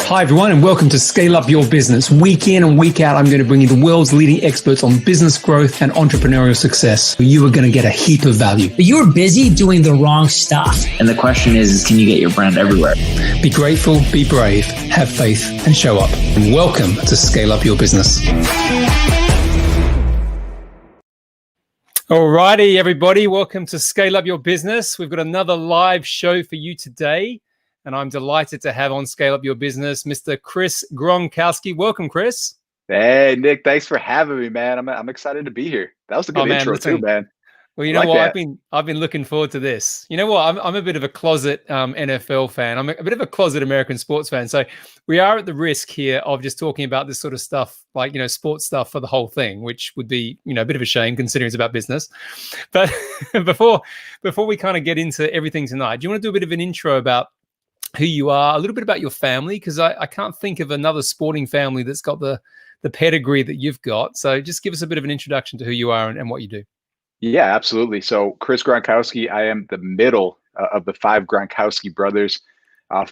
Hi, everyone, and welcome to Scale Up Your Business. Week in and week out, I'm going to bring you the world's leading experts on business growth and entrepreneurial success. You are going to get a heap of value. But you were busy doing the wrong stuff. And the question is, can you get your brand everywhere? Be grateful, be brave, have faith, and show up. And welcome to Scale Up Your Business. Alrighty, everybody. Welcome to Scale Up Your Business. We've got another live show for you today. And I'm delighted to have on Scale Up Your Business, Mr. Chris Gronkowski. Welcome, Chris. Hey, Nick. Thanks for having me, man. I'm excited to be here. That was a good intro too, man. Well, you know what? I've been looking forward to this. You know what? I'm a bit of a closet NFL fan. I'm a bit of a closet American sports fan. So we are at the risk here of just talking about this sort of stuff, like, sports stuff for the whole thing, which would be, a bit of a shame considering it's about business. But before we kind of get into everything tonight, do you want to do a bit of an intro about who you are, a little bit about your family? Because I can't think of another sporting family that's got the pedigree that you've got. So just give us a bit of an introduction to who you are and what you do. Yeah, absolutely. So Chris Gronkowski, I am the middle of the 5 Gronkowski brothers,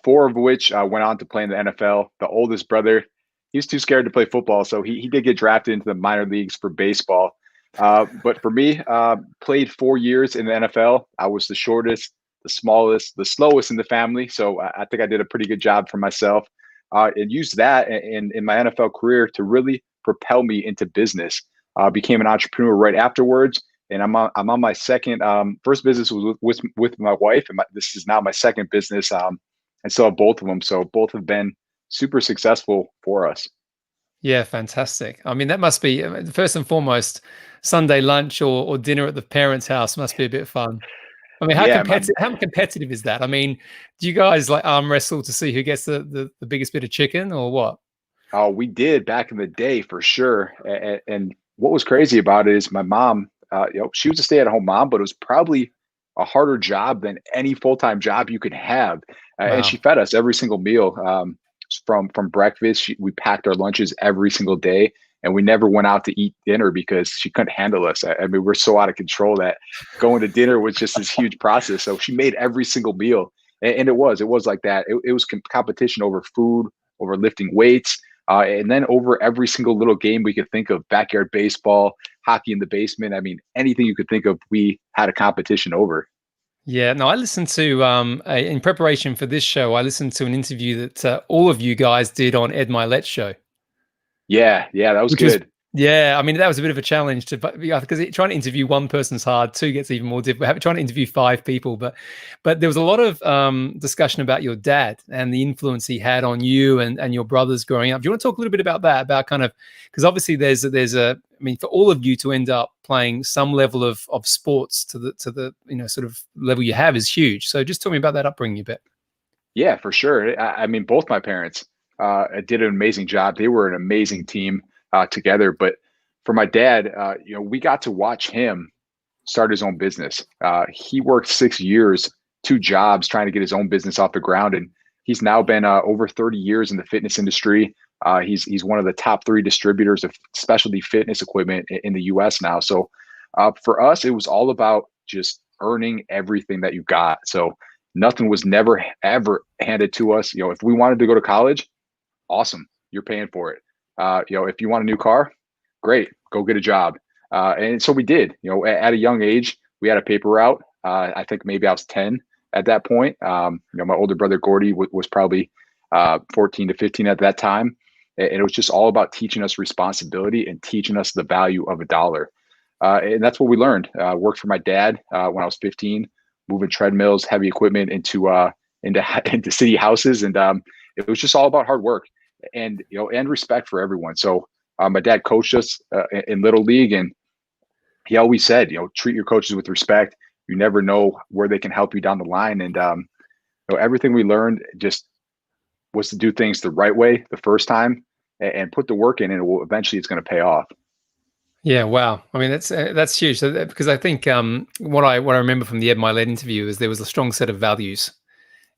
4 of which went on to play in the NFL. The oldest brother, he was too scared to play football, so he did get drafted into the minor leagues for baseball. But for me, played 4 years in the NFL. I was the shortest, the smallest, the slowest in the family. So I think I did a pretty good job for myself, and used that in my NFL career to really propel me into business. Became an entrepreneur right afterwards. And I'm on my second, first business was with my wife. And this is now my second business. And still have both of them. So both have been super successful for us. Yeah, fantastic. I mean, that must be, first and foremost, Sunday lunch or dinner at the parents' house must be a bit fun. I mean, how competitive is that? I mean, do you guys like arm wrestle to see who gets the biggest bit of chicken or what? Oh, we did back in the day for sure. And what was crazy about it is my mom, she was a stay-at-home mom, but it was probably a harder job than any full-time job you could have. Wow. And she fed us every single meal from breakfast. We packed our lunches every single day. And we never went out to eat dinner because she couldn't handle us. I mean, we're so out of control that going to dinner was just this huge process. So she made every single meal. And it was like that. It was competition over food, over lifting weights, and then over every single little game we could think of: backyard baseball, hockey in the basement. I mean, anything you could think of, we had a competition over. Yeah, no, I listened to, in preparation for this show, I listened to an interview that all of you guys did on Ed Milet's show. Yeah, that was good. Yeah, I mean, that was a bit of a challenge because trying to interview one person's hard. 2 gets even more difficult. Trying to interview 5 people, but there was a lot of discussion about your dad and the influence he had on you and your brothers growing up. Do you want to talk a little bit about that? About kind of, because obviously there's I mean, for all of you to end up playing some level of sports to the sort of level you have is huge. So just tell me about that upbringing a bit. Yeah, for sure. I mean, both my parents did an amazing job. They were an amazing team together. But for my dad, we got to watch him start his own business. He worked 6 years, 2 jobs, trying to get his own business off the ground. And he's now been over 30 years in the fitness industry. He's one of the top 3 distributors of specialty fitness equipment in the US now. So for us, it was all about just earning everything that you got. So nothing was never, ever handed to us. If we wanted to go to college, awesome, you're paying for it. If you want a new car, great, go get a job. And so we did. At a young age, we had a paper route. I think maybe I was 10 at that point. My older brother Gordy was probably 14 to 15 at that time. And it was just all about teaching us responsibility and teaching us the value of a dollar. And that's what we learned. Worked for my dad when I was 15, moving treadmills, heavy equipment into city houses, and it was just all about hard work and respect for everyone. So my dad coached us in Little League, and he always said, treat your coaches with respect. You never know where they can help you down the line. And everything we learned just was to do things the right way the first time and put the work in, and eventually it's going to pay off. Yeah, wow. I mean, that's huge. So because I think what I remember from the Ed Milet interview is there was a strong set of values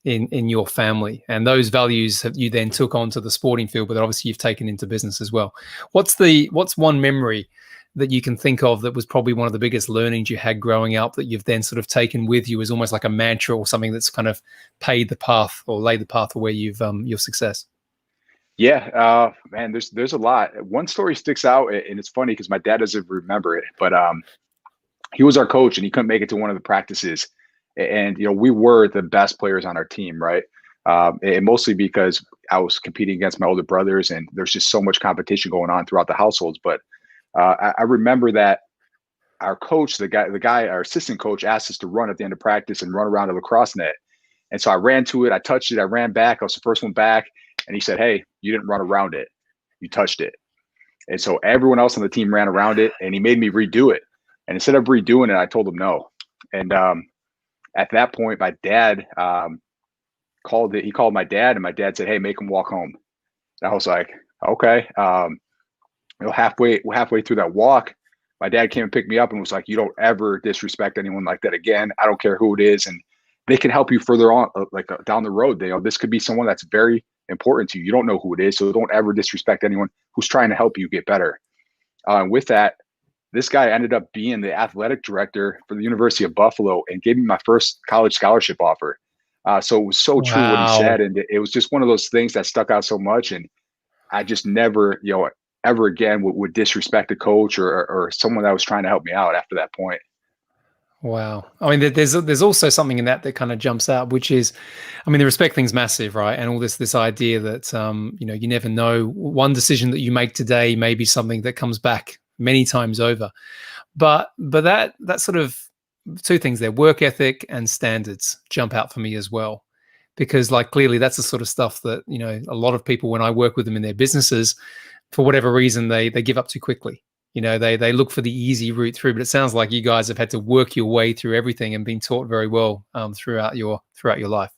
in your family, and those values you then took onto the sporting field, but obviously you've taken into business as well. What's one memory that you can think of that was probably one of the biggest learnings you had growing up that you've then sort of taken with you as almost like a mantra or something that's kind of paved the path or laid the path for where you've your success? Yeah, man, there's a lot. One story sticks out, and it's funny because my dad doesn't remember it, but he was our coach, and he couldn't make it to one of the practices, and we were the best players on our team, right? And mostly because I was competing against my older brothers, and there's just so much competition going on throughout the households. But I remember that our coach, our assistant coach, asked us to run at the end of practice and run around a lacrosse net. And so I ran to it, I touched it, I ran back, I was the first one back, and he said, "Hey, you didn't run around it, you touched it." And so everyone else on the team ran around it, and he made me redo it. And instead of redoing it, I told him no. And at that point, my dad called it. He called my dad, and my dad said, "Hey, make him walk home." And I was like, "Okay." Halfway through that walk, my dad came and picked me up and was like, "You don't ever disrespect anyone like that again. I don't care who it is, and they can help you further on, down the road. This could be someone that's very important to you. You don't know who it is, so don't ever disrespect anyone who's trying to help you get better." And with that, this guy ended up being the athletic director for the University of Buffalo and gave me my first college scholarship offer. So it was so true what he Wow. said, and it was just one of those things that stuck out so much. And I just never, ever again would disrespect a coach or someone that was trying to help me out after that point. Wow. I mean, there's also something in that kind of jumps out, which is, I mean, the respect thing's massive, right? And all this idea that you never know, one decision that you make today may be something that comes back many times over. But that sort of two things there, work ethic and standards jump out for me as well. Because like clearly that's the sort of stuff that, a lot of people when I work with them in their businesses, for whatever reason, they give up too quickly. They look for the easy route through, but it sounds like you guys have had to work your way through everything and been taught very well throughout your life.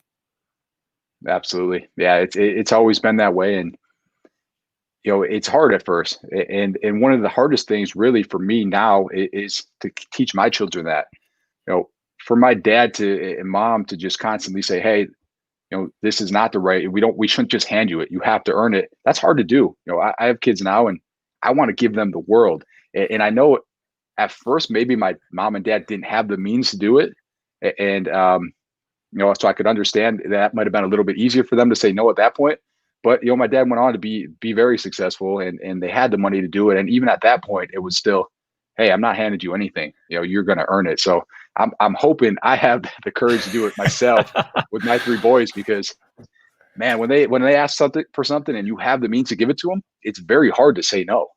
Absolutely, yeah. It's always been that way, and it's hard at first. And one of the hardest things, really, for me now is to teach my children that, for my dad and mom to just constantly say, "Hey, this is not the right. We shouldn't just hand you it. You have to earn it." That's hard to do. I have kids now, and I want to give them the world. And I know at first maybe my mom and dad didn't have the means to do it, and so I could understand that might have been a little bit easier for them to say no at that point. But my dad went on to be very successful, and they had the money to do it. And even at that point, it was still, "Hey, I'm not handing you anything. You're going to earn it." So I'm hoping I have the courage to do it myself with my three boys, because man, when they ask something for something and you have the means to give it to them, it's very hard to say no.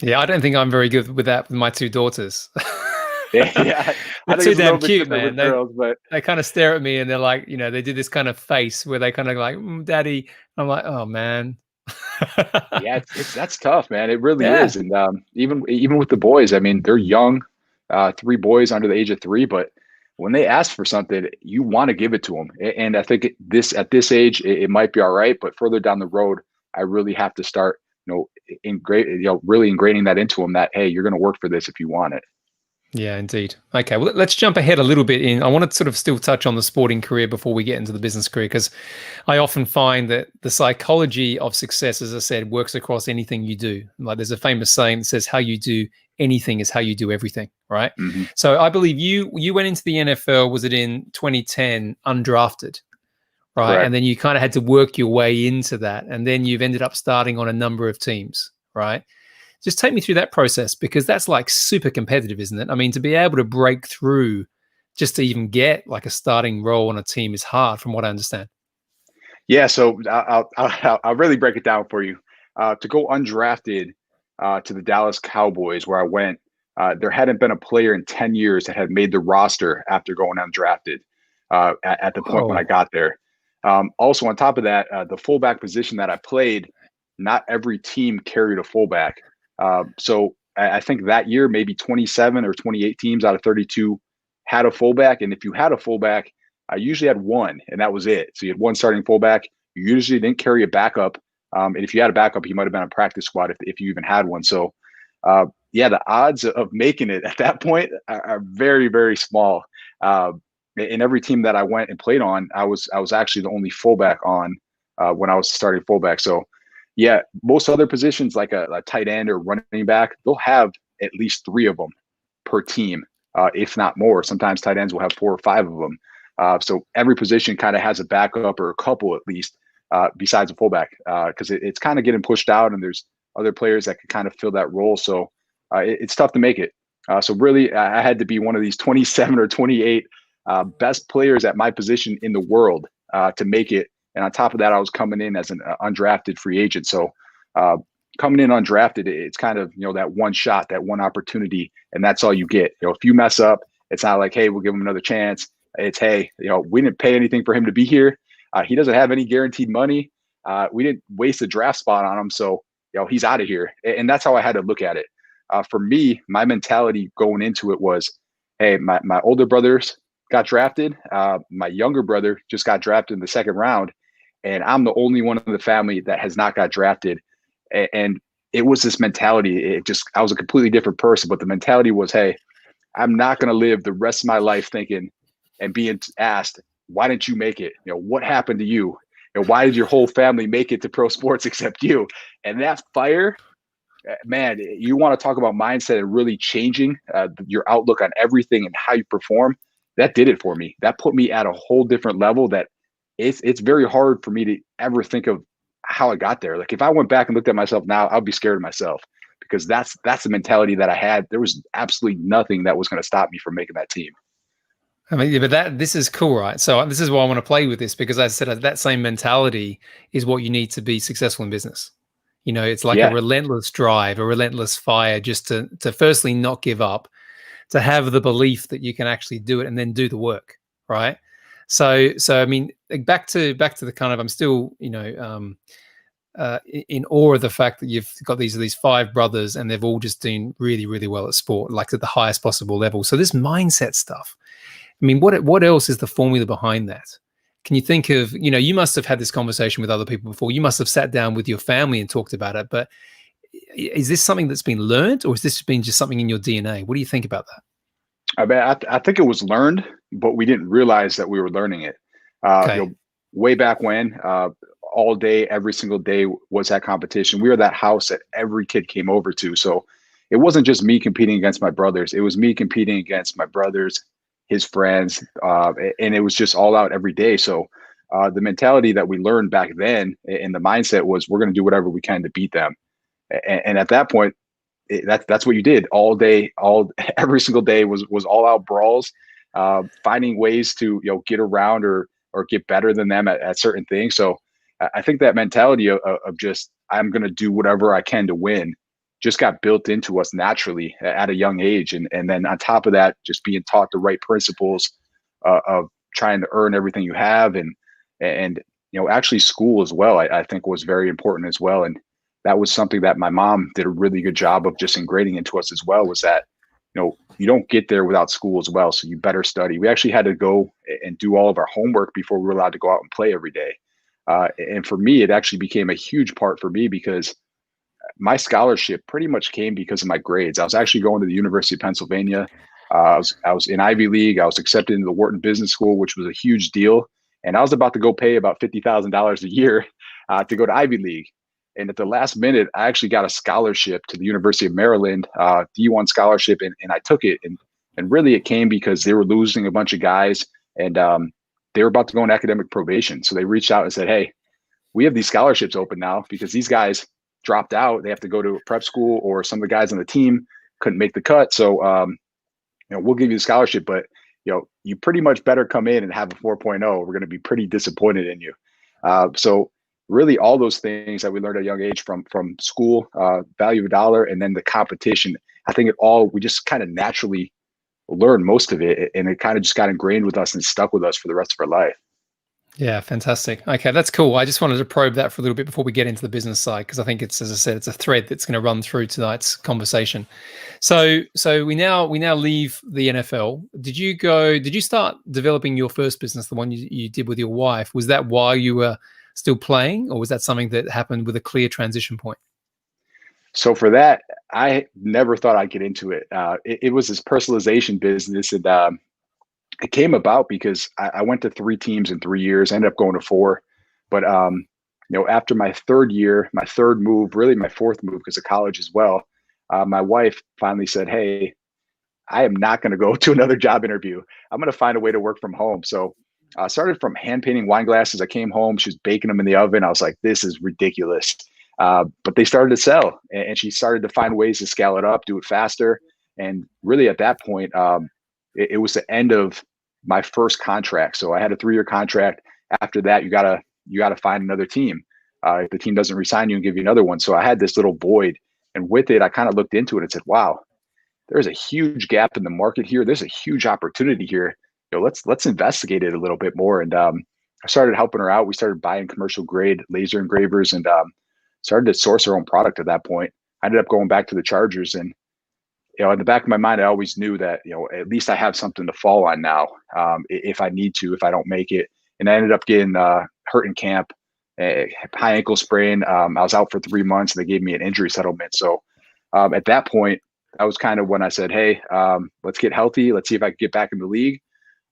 Yeah, I don't think I'm very good with that with my two daughters. Yeah, I They're think too it's a little damn bit cute, different man. with girls, but They kind of stare at me and they're like, they do this kind of face where they kind of like, "Daddy." I'm like, "Oh man." yeah, it's that's tough, man. It really Yeah. is. And even with the boys, I mean, they're young, three boys under the age of three, but when they ask for something, you want to give it to them. And I think at this age, it might be all right, but further down the road, I really have to start, really ingraining that into them, that hey, you're going to work for this if you want it. Yeah, indeed. Okay, well, let's jump ahead a little bit in. I want to sort of still touch on the sporting career before we get into the business career, because I often find that the psychology of success, as I said, works across anything you do. Like there's a famous saying that says, "How you do anything is how you do everything." Right. Hmm. So I believe you went into the NFL. Was it in 2010, undrafted? Right, and Correct. then you kind of had to work your way into that, and then you've ended up starting on a number of teams. Right. Just take me through that process, because that's like super competitive, isn't it? I mean, to be able to break through just to even get like a starting role on a team is hard, from what I understand. Yeah, so I'll really break it down for you. To go undrafted to the Dallas Cowboys, where I went, there hadn't been a player in 10 years that had made the roster after going undrafted at the point when I Whoa. got there. Also, on top of that, the fullback position that I played, not every team carried a fullback. So I think that year, maybe 27 or 28 teams out of 32 had a fullback. And if you had a fullback, I usually had one, and that was it. So you had one starting fullback. You usually didn't carry a backup. And if you had a backup, you might have been a practice squad if you even had one. So, yeah, the odds of making it at that point are very, very small. In every team that I went and played on, I was actually the only fullback on when I was starting fullback. So, yeah, most other positions like a tight end or running back, they'll have at least three of them per team, if not more. Sometimes tight ends will have four or five of them. So every position kind of has a backup or a couple at least. besides a fullback, because it's kind of getting pushed out, and there's other players that could kind of fill that role. So it's tough to make it. So really, I had to be one of these 27 or 28 best players at my position in the world to make it. And on top of that, I was coming in as an undrafted free agent. So coming in undrafted, it's kind of, that one shot, that one opportunity, and that's all you get. If you mess up, it's not like, hey, we'll give him another chance. It's, hey, we didn't pay anything for him to be here. He doesn't have any guaranteed money. We didn't waste a draft spot on him. So, he's out of here. And that's how I had to look at it. For me, my mentality going into it was, hey, my older brothers got drafted. My younger brother just got drafted in the second round. And I'm the only one in the family that has not got drafted. And it was this mentality. I was a completely different person, but the mentality was, hey, I'm not going to live the rest of my life thinking and being asked, why didn't you make it? What happened to you? Why did your whole family make it to pro sports except you? And that fire, man, you want to talk about mindset and really changing your outlook on everything and how you perform. That did it for me. That put me at a whole different level that it's very hard for me to ever think of how I got there. Like if I went back and looked at myself now, I'd be scared of myself, because that's the mentality that I had. There was absolutely nothing that was going to stop me from making that team. I mean, yeah, but this is cool, right? So this is why I want to play with this, because as I said, that same mentality is what you need to be successful in business. It's like a relentless drive, a relentless fire, just to firstly not give up, to have the belief that you can actually do it, and then do the work, right? So I mean, back to the kind of, I'm still, in awe of the fact that you've got these 5 brothers, and they've all just doing really, really well at sport, like at the highest possible level. So this mindset stuff, I mean, what else is the formula behind that? Can you think of, you must have had this conversation with other people before. You must have sat down with your family and talked about it. But is this something that's been learned, or has this been just something in your DNA? What do you think about that? I mean, I think it was learned, but we didn't realize that we were learning it. Okay. Way back when, all day, every single day was that competition. We were that house that every kid came over to. So it wasn't just me competing against my brothers. It was me competing against my brothers, his friends, and it was just all out every day. So the mentality that we learned back then, and the mindset was, we're going to do whatever we can to beat them. And at that point, that's what you did all day. Every single day was all out brawls, finding ways to get around or get better than them at certain things. So I think that mentality of just, I'm going to do whatever I can to win, just got built into us naturally at a young age. And then on top of that, just being taught the right principles of trying to earn everything you have. And actually school as well, I think was very important as well. And that was something that my mom did a really good job of just ingraining into us as well, was that, you don't get there without school as well. So you better study. We actually had to go and do all of our homework before we were allowed to go out and play every day. And for me, it actually became a huge part for me, because my scholarship pretty much came because of my grades. I was actually going to the University of Pennsylvania. I was in Ivy League. I was accepted into the Wharton Business School, which was a huge deal. And I was about to go pay about $50,000 a year to go to Ivy League. And at the last minute, I actually got a scholarship to the University of Maryland, D1 scholarship, and I took it. And really it came because they were losing a bunch of guys, and they were about to go on academic probation. So they reached out and said, hey, we have these scholarships open now because these guys dropped out. They have to go to a prep school, or some of the guys on the team couldn't make the cut. So, we'll give you the scholarship, but, you pretty much better come in and have a 4.0. We're going to be pretty disappointed in you. So really all those things that we learned at a young age from school, value of a dollar, and then the competition, I think we just kind of naturally learned most of it, and it kind of just got ingrained with us and stuck with us for the rest of our life. Yeah, fantastic. Okay, that's cool. I just wanted to probe that for a little bit before we get into the business side, because I think it's, as I said, it's a thread that's going to run through tonight's conversation. So we now leave the NFL. Did you start developing your first business, the one you did with your wife? Was that while you were still playing, or was that something that happened with a clear transition point? So for that, I never thought I'd get into it. It was this personalization business, and it came about because I went to 3 teams in 3 years, ended up going to 4. But, after my 3rd year, my 3rd move, really my 4th move because of college as well, my wife finally said, hey, I am not going to go to another job interview. I'm going to find a way to work from home. So I started from hand painting wine glasses. I came home, she was baking them in the oven. I was like, this is ridiculous. But they started to sell, and she started to find ways to scale it up, do it faster. And really at that point, it was the end of my first contract. So I had a 3-year contract. After that, you gotta find another team. If the team doesn't resign you and give you another one. So I had this little void, and with it, I kind of looked into it and said, wow, there's a huge gap in the market here. There's a huge opportunity here. Let's investigate it a little bit more. And I started helping her out. We started buying commercial grade laser engravers, and started to source our own product at that point. I ended up going back to the Chargers, and in the back of my mind, I always knew that at least I have something to fall on now, if I need to, if I don't make it. And I ended up getting hurt in camp, a high ankle sprain. I was out for 3 months, and they gave me an injury settlement. So at that point, that was kind of when I said, hey, let's get healthy. Let's see if I can get back in the league.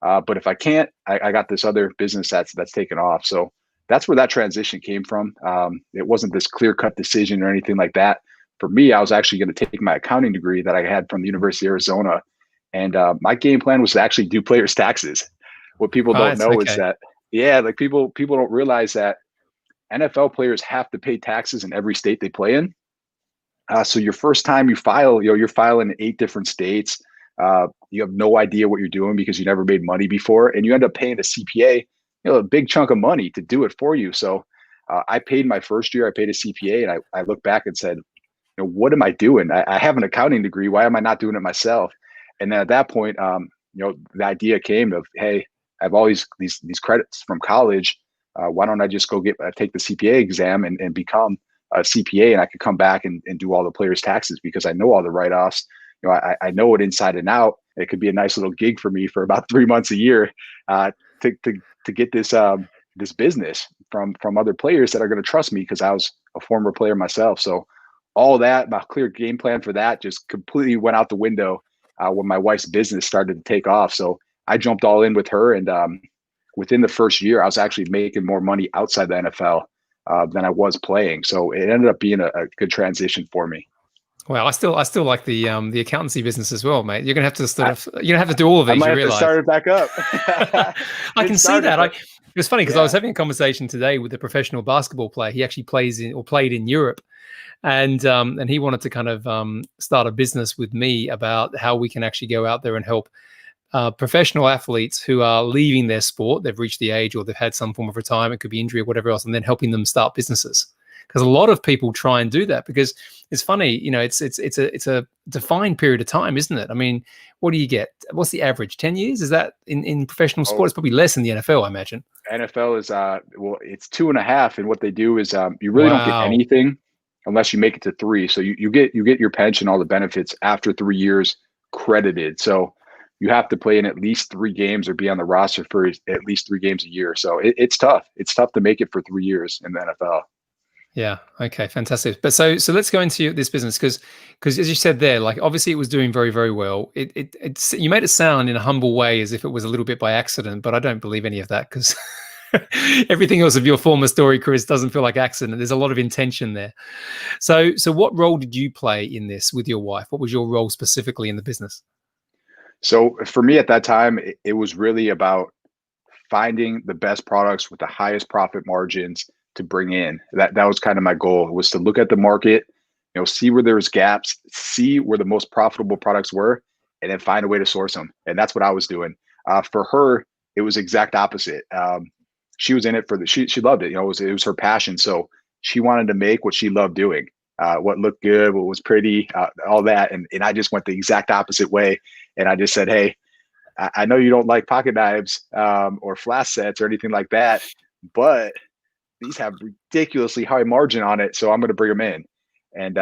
But if I can't, I got this other business that's taken off. So that's where that transition came from. It wasn't this clear-cut decision or anything like that. For me, I was actually going to take my accounting degree that I had from the University of Arizona. And my game plan was to actually do players' taxes. What people don't know is that, like people don't realize that NFL players have to pay taxes in every state they play in. So your first time you file, you're filing in 8 different states. You have no idea what you're doing because you never made money before, and you end up paying a CPA, a big chunk of money to do it for you. So I paid my first year. I paid a CPA, and I look back and said, what am I doing? I have an accounting degree. Why am I not doing it myself? And then at that point, the idea came of, hey, I have all these credits from college. Why don't I just go take the CPA exam and become a CPA, and I could come back and do all the players' taxes because I know all the write-offs. I know it inside and out. It could be a nice little gig for me for about 3 months a year to get this business from other players that are going to trust me because I was a former player myself. So all that, my clear game plan for that just completely went out the window when my wife's business started to take off. So I jumped all in with her, and within the first year, I was actually making more money outside the NFL than I was playing. So it ended up being a good transition for me. Well, I still like the accountancy business as well, mate. You're gonna have to do all of these. I might have to start it back up. I can see that. It was funny because I was having a conversation today with a professional basketball player. He actually played in Europe, and he wanted to kind of start a business with me about how we can actually go out there and help professional athletes who are leaving their sport. They've reached the age, or they've had some form of retirement, could be injury or whatever else, and then helping them start businesses. Because a lot of people try and do that because it's funny, it's a defined period of time, isn't it? I mean, what do you get? What's the average? 10 years? Is that in professional sport? It's probably less in the NFL, I imagine. NFL is it's 2.5, and what they do is you really don't get anything unless you make it to 3. So you get your pension, all the benefits after 3 years credited. So you have to play in at least 3 games or be on the roster for at least 3 games a year. So it's tough. It's tough to make it for 3 years in the NFL. Yeah. Okay. Fantastic. But so let's go into this business because as you said there, like obviously it was doing very, very well. It's you made it sound in a humble way as if it was a little bit by accident, but I don't believe any of that because everything else of your former story, Chris, doesn't feel like accident. There's a lot of intention there. So what role did you play in this with your wife? What was your role specifically in the business? So for me at that time, it was really about finding the best products with the highest profit margins to bring in. That was kind of my goal, was to look at the market, see where there's gaps, see where the most profitable products were, and then find a way to source them. And that's what I was doing. For her, it was exact opposite. She was in it for she loved it. It was her passion. So she wanted to make what she loved doing, what looked good, what was pretty, all that. And I just went the exact opposite way. And I just said, hey, I know you don't like pocket knives or flash sets or anything like that, but these have ridiculously high margin on it. So I'm going to bring them in. And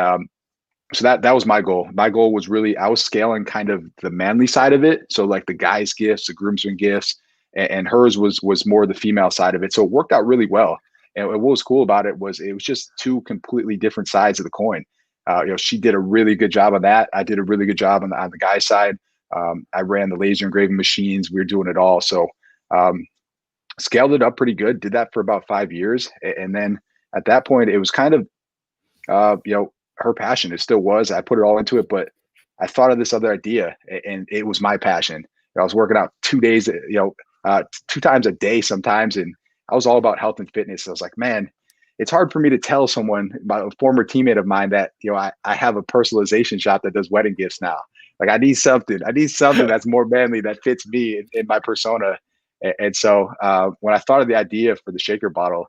so that was my goal. My goal was really, I was scaling kind of the manly side of it. So like the guys' gifts, the groomsmen gifts, and hers was more the female side of it. So it worked out really well. And what was cool about it was just 2 completely different sides of the coin. She did a really good job on that. I did a really good job on the guys' side. I ran the laser engraving machines. We were doing it all. So scaled it up pretty good, did that for about 5 years. And then at that point, it was kind of, her passion. It still was. I put it all into it, but I thought of this other idea, and it was my passion. I was working out 2 days, 2 times a day sometimes. And I was all about health and fitness. I was like, man, it's hard for me to tell someone, a former teammate of mine, that, I have a personalization shop that does wedding gifts now. Like, I need something that's more manly, that fits me in my persona. And so when I thought of the idea for the shaker bottle,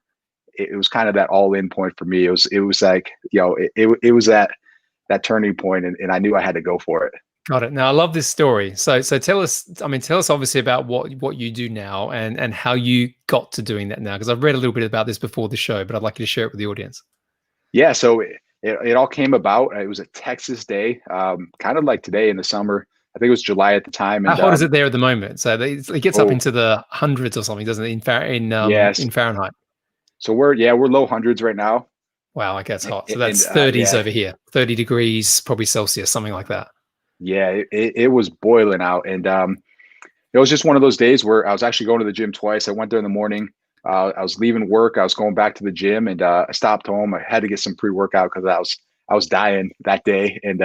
it was kind of that all in point for me. It was like, it was that turning point, and I knew I had to go for it. Got it. Now I love this story. So tell us, tell us obviously about what you do now and how you got to doing that now, because I've read a little bit about this before the show, but I'd like you to share it with the audience. Yeah. So it all came about. It was a Texas day, kind of like today in the summer. I think it was July at the time. How And hot is it there at the moment? So it gets up oh, into the hundreds or something, doesn't it? yes. In Fahrenheit. So we're low hundreds right now. Wow, okay, it's hot. So And that's 30s yeah, over here, 30 degrees, probably Celsius, something like that. yeah, it was boiling out. And it was just one of those days where I was actually going to the gym twice. I went there in the morning. I was leaving work. I was going back to the gym, and I stopped home. I had to get some pre-workout because I was dying that day, and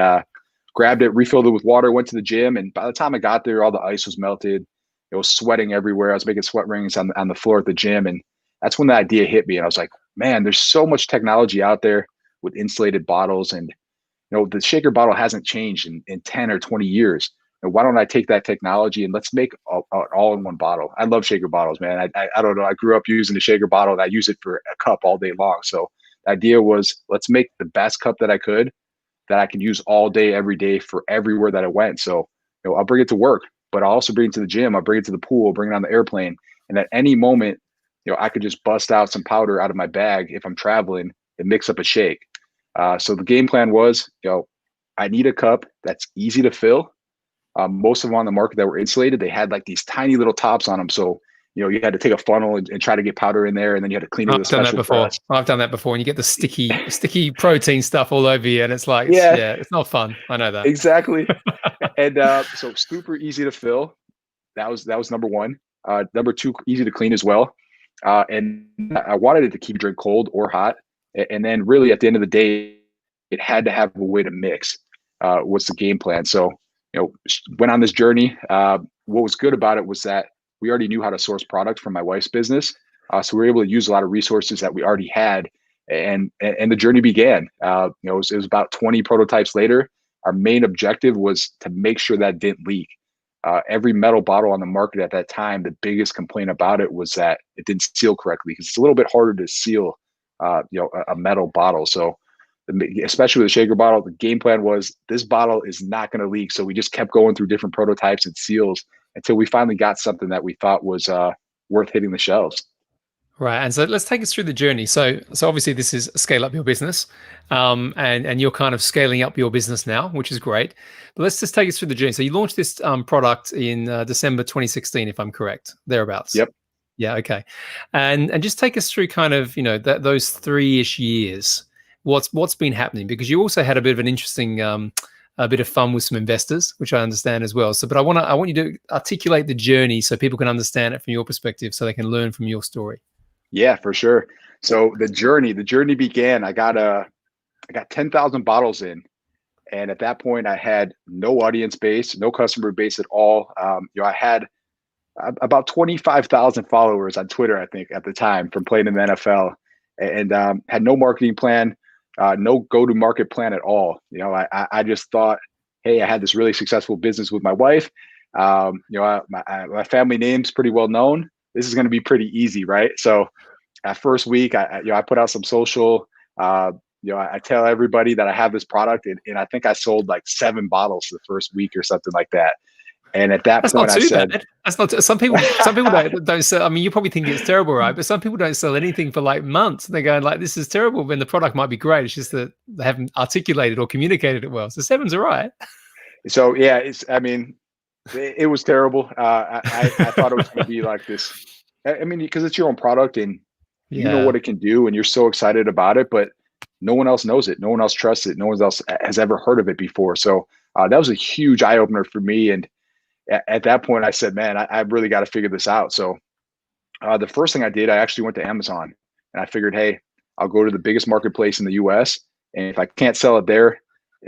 grabbed it, refilled it with water, went to the gym. And by the time I got there, all the ice was melted. It was sweating everywhere. I was making sweat rings on the floor at the gym. And that's when the idea hit me. And I was like, man, there's so much technology out there with insulated bottles. And, the shaker bottle hasn't changed in 10 or 20 years. And why don't I take that technology and let's make an all-in-one bottle? I love shaker bottles, man. I don't know. I grew up using the shaker bottle, and I use it for a cup all day long. So the idea was, let's make the best cup that I could, that I can use all day, every day, for everywhere that I went. So, I'll bring it to work, but I'll also bring it to the gym. I'll bring it to the pool, bring it on the airplane. And at any moment, I could just bust out some powder out of my bag if I'm traveling and mix up a shake. So the game plan was, I need a cup that's easy to fill. Most of them on the market that were insulated, they had like these tiny little tops on them. So, you had to take a funnel and try to get powder in there, and then you had to clean it with a special press. I've done that before, and you get the sticky protein stuff all over you, and it's like, it's not fun. I know that. Exactly. And so super easy to fill. That was number one. Number two, easy to clean as well. And I wanted it to keep drink cold or hot. And then really at the end of the day, it had to have a way to mix. What's the game plan? So, went on this journey. What was good about it was that we already knew how to source product from my wife's business. So we were able to use a lot of resources that we already had. And the journey began. It was about 20 prototypes later. Our main objective was to make sure that didn't leak. Every metal bottle on the market at that time, the biggest complaint about it was that it didn't seal correctly, because it's a little bit harder to seal, a metal bottle. So, especially with the shaker bottle, the game plan was, this bottle is not going to leak. So we just kept going through different prototypes and seals until we finally got something that we thought was worth hitting the shelves. Right. And so let's take us through the journey. So obviously this is scale up your business, and you're kind of scaling up your business now, which is great. But let's just take us through the journey. So you launched this product in December 2016, if I'm correct, thereabouts. Yep. Yeah. Okay. And just take us through kind of, those 3-ish years. What's been happening? Because you also had a bit of an interesting, a bit of fun with some investors, which I understand as well. So, but I want you to articulate the journey so people can understand it from your perspective, so they can learn from your story. Yeah, for sure. So the journey began. I got 10,000 bottles in, and at that point, I had no audience base, no customer base at all. I had about 25,000 followers on Twitter, I think, at the time, from playing in the NFL, and had no marketing plan, no go-to-market plan at all. I just thought, hey, I had this really successful business with my wife. My family name's pretty well known. This is going to be pretty easy, right? So that first week, I put out some social. I tell everybody that I have this product, and I think I sold like 7 bottles the first week or something like that. And at that point, I said, bad. That's not some people don't sell. I mean, you probably think it's terrible, right? But some people don't sell anything for like months. They're going like, this is terrible, when the product might be great. It's just that they haven't articulated or communicated it well. So 7's all right. So yeah, it was terrible. I thought it was going to be like this. I mean, because it's your own product, and you know what it can do, and you're so excited about it, but no one else knows it. No one else trusts it. No one else has ever heard of it before. So that was a huge eye opener for me. And at that point, I said, man, I really got to figure this out. So the first thing I did, I actually went to Amazon, and I figured, hey, I'll go to the biggest marketplace in the US. And if I can't sell it there,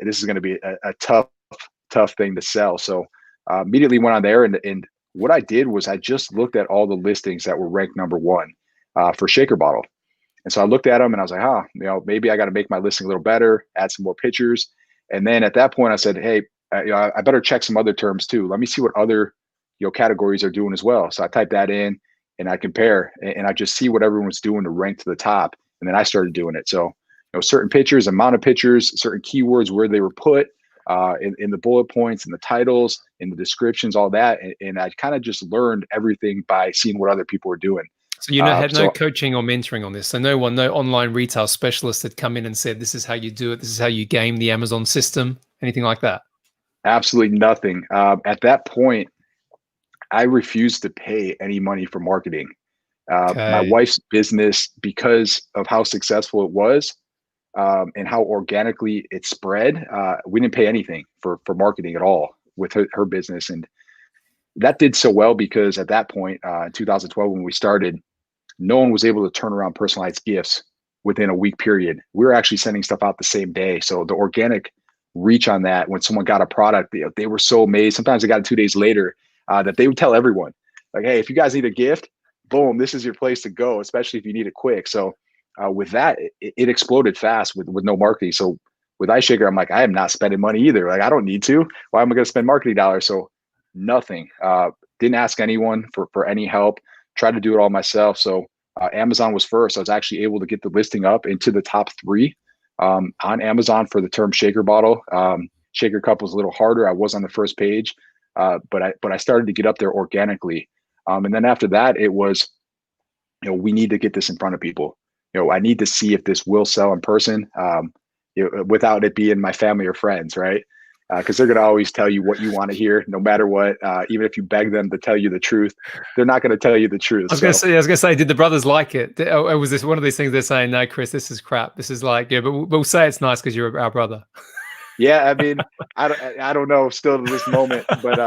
this is going to be a tough thing to sell. So immediately went on there and what I did was I just looked at all the listings that were ranked number one for shaker bottle. And so I looked at them and I was like, maybe I got to make my listing a little better, add some more pictures. And then at that point I said, hey, I better check some other terms too. Let me see what other, categories are doing as well. So I typed that in and I compare and I just see what everyone was doing to rank to the top. And then I started doing it. So, certain pictures, amount of pictures, certain keywords, where they were put in the bullet points and the titles, in the descriptions, all that. And I kind of just learned everything by seeing what other people were doing. So had no coaching or mentoring on this. So no online retail specialist had come in and said, this is how you do it. This is how you game the Amazon system, anything like that? Absolutely nothing. At that point, I refused to pay any money for marketing. My wife's business, because of how successful it was and how organically it spread, we didn't pay anything for marketing at all with her business. And that did so well because at that point, in 2012, when we started, no one was able to turn around personalized gifts within a week period. We were actually sending stuff out the same day. So the organic reach on that, when someone got a product, they were so amazed. Sometimes they got it 2 days later that they would tell everyone, like, hey, if you guys need a gift, boom, this is your place to go, especially if you need it quick. So with that, it exploded fast with no marketing. So with Ice Shaker, I'm like, I am not spending money either. Like, I don't need to. Why am I going to spend marketing dollars? So nothing. Didn't ask anyone for any help. Tried to do it all myself. So Amazon was first. I was actually able to get the listing up into the top 3 on Amazon for the term shaker bottle. Shaker cup was a little harder. I was on the first page, but I started to get up there organically. And then after that, it was, we need to get this in front of people. I need to see if this will sell in person without it being my family or friends, right? Because they're going to always tell you what you want to hear, no matter what. Even if you beg them to tell you the truth, they're not going to tell you the truth. I was going to say, did the brothers like it? Or was this one of these things they're saying, no, Chris, this is crap. This is like, but we'll say it's nice because you're our brother. Yeah, I mean, I don't know still to this moment, but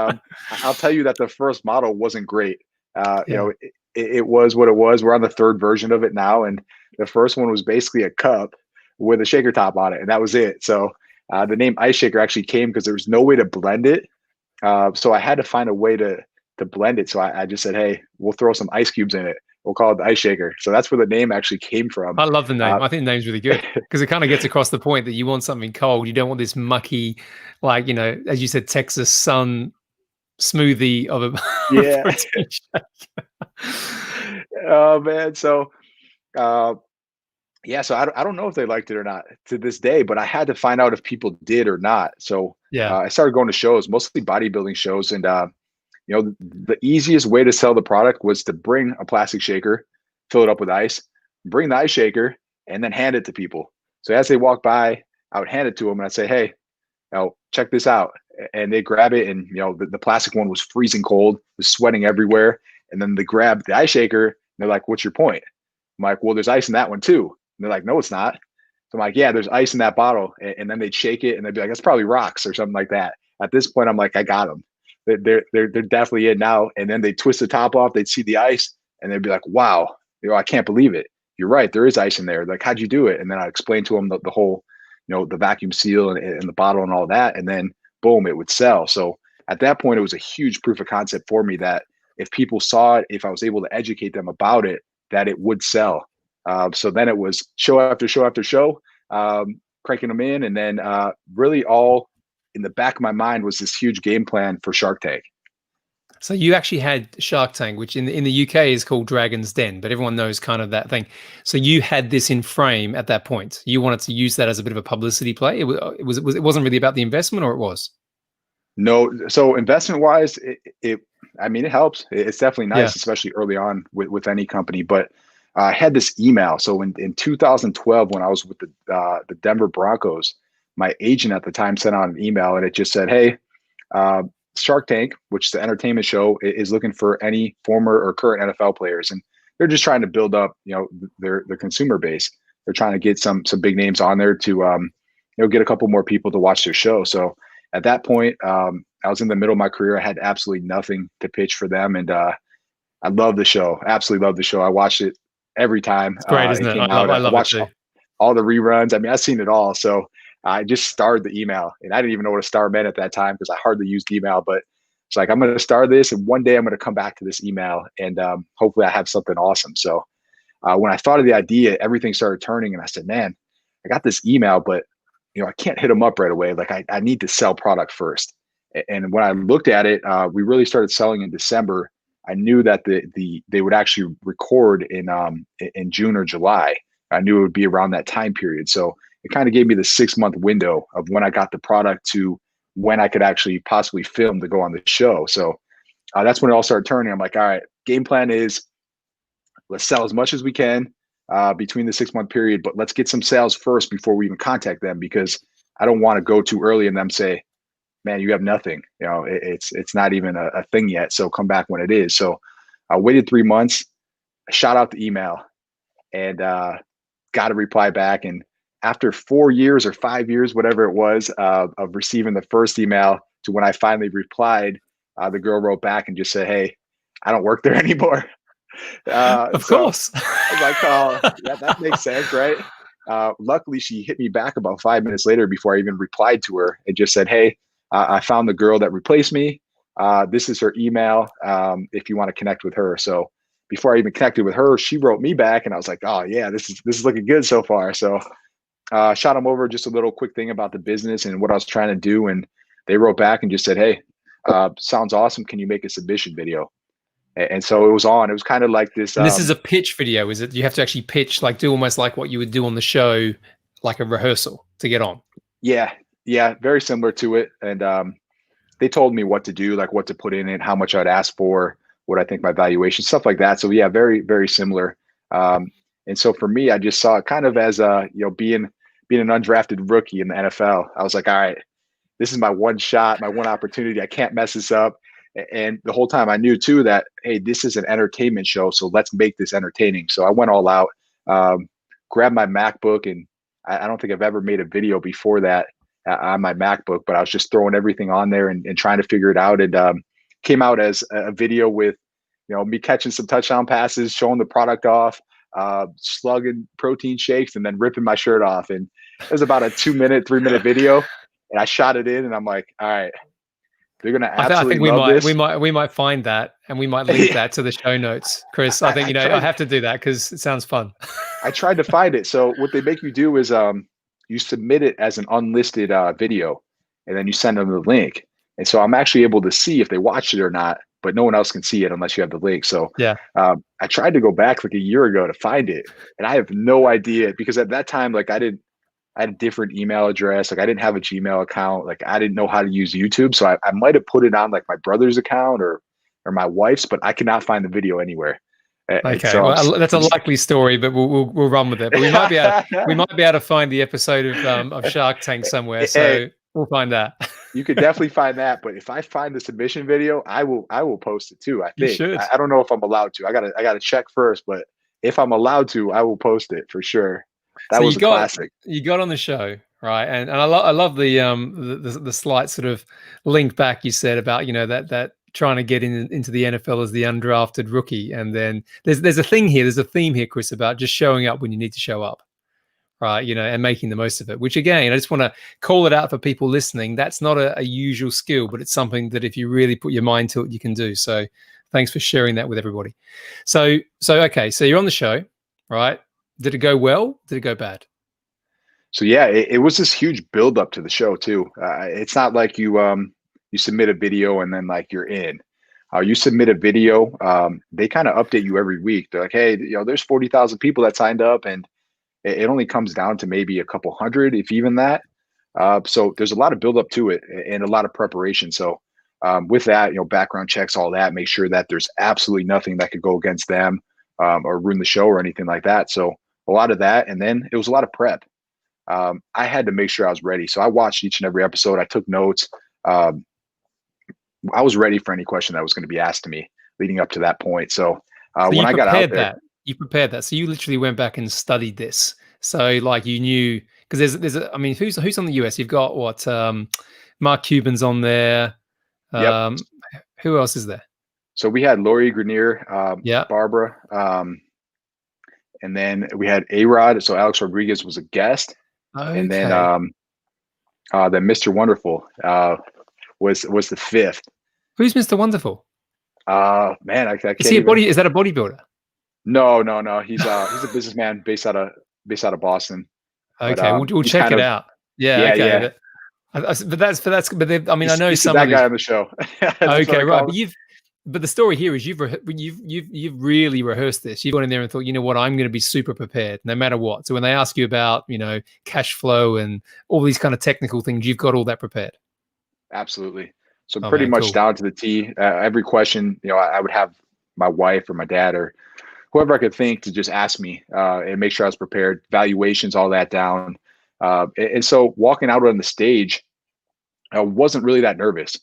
I'll tell you that the first model wasn't great. It was what it was. We're on the 3rd version of it now, and the first one was basically a cup with a shaker top on it, and that was it. So the name Ice Shaker actually came because there was no way to blend it. So I had to find a way to blend it. So I just said, hey, we'll throw some ice cubes in it. We'll call it the Ice Shaker. So that's where the name actually came from. I love the name. I think the name's really good because it kind of gets across the point that you want something cold. You don't want this mucky, like, as you said, Texas sun smoothie of a protein shake. Oh man. So so I don't know if they liked it or not to this day, but I had to find out if people did or not. So I started going to shows, mostly bodybuilding shows. And, the easiest way to sell the product was to bring a plastic shaker, fill it up with ice, bring the ice shaker, and then hand it to people. So as they walk by, I would hand it to them and I'd say, hey, check this out. And they grab it. And, the plastic one was freezing cold, was sweating everywhere. And then they grab the ice shaker and they're like, what's your point? I'm like, well, there's ice in that one too. And they're like, no, it's not. So I'm like, yeah, there's ice in that bottle. And then they'd shake it and they'd be like, that's probably rocks or something like that. At this point, I'm like, I got them. They're definitely in now. And then they twist the top off. They'd see the ice and they'd be like, wow, I can't believe it. You're right. There is ice in there. Like, how'd you do it? And then I explained to them the whole, the vacuum seal and the bottle and all that. And then boom, it would sell. So at that point, it was a huge proof of concept for me that if people saw it, if I was able to educate them about it, that it would sell. So then it was show after show after show, cranking them in. And then really all in the back of my mind was this huge game plan for Shark Tank. So you actually had Shark Tank, which in the UK is called Dragon's Den, but everyone knows kind of that thing. So you had this in frame at that point. You wanted to use that as a bit of a publicity play. It wasn't really about the investment, or it was? No. So investment wise, it helps. It's definitely nice, especially early on with any company. But I had this email. So in 2012, when I was with the Denver Broncos, my agent at the time sent out an email and it just said, hey, Shark Tank, which is the entertainment show, is looking for any former or current NFL players. And they're just trying to build up, their consumer base. They're trying to get some big names on there to, get a couple more people to watch their show. So at that point, I was in the middle of my career. I had absolutely nothing to pitch for them. And I love the show. Absolutely love the show. I watched it every time. It's great, isn't it? I love watched it too. all the reruns. I mean, I've seen it all. So I just starred the email, and I didn't even know what a star meant at that time because I hardly used email. But It's like, I'm going to start this, and one day I'm going to come back to this email, and hopefully I have something awesome. So when I thought of the idea, everything started turning, and I said, man, I got this email, but I can't hit them up right away. Like I need to sell product first. And when I looked at it, we really started selling in December. I knew that they would actually record in June or July. I knew it would be around that time period. So it kind of gave me the 6-month window of when I got the product to when I could actually possibly film to go on the show. So that's when it all started turning. I'm like, all right, game plan is let's sell as much as we can between the 6-month period, but let's get some sales first before we even contact them, because I don't want to go too early and them say, man, you have nothing. It's not even a thing yet. So come back when it is. So I waited 3 months, I shot out the email, and got a reply back. And after 4 years or 5 years, whatever it was, of receiving the first email to when I finally replied, the girl wrote back and just said, hey, I don't work there anymore. Of course. I was like, oh, that makes sense, right? Luckily, she hit me back about 5 minutes later before I even replied to her, and just said, hey, I found the girl that replaced me. This is her email if you want to connect with her. So before I even connected with her, she wrote me back, and I was like, oh yeah, this is looking good so far. So shot them over just a little quick thing about the business and what I was trying to do. And they wrote back and just said, hey, sounds awesome. Can you make a submission video? And so it was on. It was kind of like this. And this is a pitch video, is it? You have to actually pitch, like do almost like what you would do on the show, like a rehearsal to get on. Yeah, very similar to it. And they told me what to do, like what to put in it, how much I'd ask for, what I think my valuation, stuff like that. So yeah, very, very similar. And so for me, I just saw it kind of as being an undrafted rookie in the NFL. I was like, all right, this is my one shot, my one opportunity. I can't mess this up. And the whole time I knew too that, hey, this is an entertainment show, so let's make this entertaining. So I went all out, grabbed my MacBook, and I don't think I've ever made a video before that on my MacBook, but I was just throwing everything on there and trying to figure it out. And came out as a video with, me catching some touchdown passes, showing the product off, slugging protein shakes, and then ripping my shirt off. And it was about a 3-minute video, and I shot it in, and I'm like, all right, they're gonna absolutely love this. We might find that, and we might link that to the show notes, Chris. I think I have to do that because it sounds fun. I tried to find it. So what they make you do is you submit it as an unlisted video, and then you send them the link. And so I'm actually able to see if they watched it or not, but no one else can see it unless you have the link. So yeah, I tried to go back like a year ago to find it, and I have no idea, because at that time, like I had a different email address. Like I didn't have a Gmail account. Like I didn't know how to use YouTube. So I might have put it on like my brother's account or my wife's, but I cannot find the video anywhere. Okay, so well, that's a likely story, but we'll run with it. But we might be able to find the episode of Shark Tank somewhere. So we'll find that. You could definitely find that. But if I find the submission video, I will post it too. I think. You should. I don't know if I'm allowed to. I gotta check first. But if I'm allowed to, I will post it for sure. That was a classic. You got on the show, right? And I love the slight sort of link back you said about that trying to get into the NFL as the undrafted rookie, and then there's a thing here, there's a theme here, Chris, about just showing up when you need to show up, right? And making the most of it. Which again, I just want to call it out for people listening. That's not a usual skill, but it's something that if you really put your mind to it, you can do. So thanks for sharing that with everybody. So okay, so you're on the show, right? Did it go well? Did it go bad? So yeah, it was this huge build up to the show too. It's not like you submit a video and then like you're in. You submit a video, they kind of update you every week. They're like, hey, there's 40,000 people that signed up, and it only comes down to maybe a couple hundred, if even that. So there's a lot of build up to it and a lot of preparation. So with that, background checks, all that, make sure that there's absolutely nothing that could go against them or ruin the show or anything like that. So a lot of that. And then it was a lot of prep. I had to make sure I was ready. So I watched each and every episode. I took notes. I was ready for any question that was going to be asked to me leading up to that point. So when I got out there, you prepared that. So you literally went back and studied this. So like you knew, because who's on the US? You've got what? Mark Cuban's on there. Yep. Who else is there? So we had Lori Grenier, Barbara, and then we had A-Rod. So Alex Rodriguez was a guest. Okay. And then Mr. Wonderful was the fifth. Who's Mr. Wonderful? Man, I can't Is he even. Is that a bodybuilder? No. He's a businessman based out of Boston. Okay, But we'll he's check kind it of out. Yeah, yeah, okay, yeah. but I mean, I know He's the some of bad guy these. on the show. That's what Okay, I right, call him. but the story here is you've really rehearsed this. You've gone in there and thought, you know what, I'm going to be super prepared no matter what. So when they ask you about, cash flow and all these kind of technical things, you've got all that prepared. Absolutely. So Oh pretty man, much cool. down to the T. Every question, I would have my wife or my dad or whoever I could think to just ask me and make sure I was prepared. Valuations, all that down. And so walking out on the stage, I wasn't really that nervous.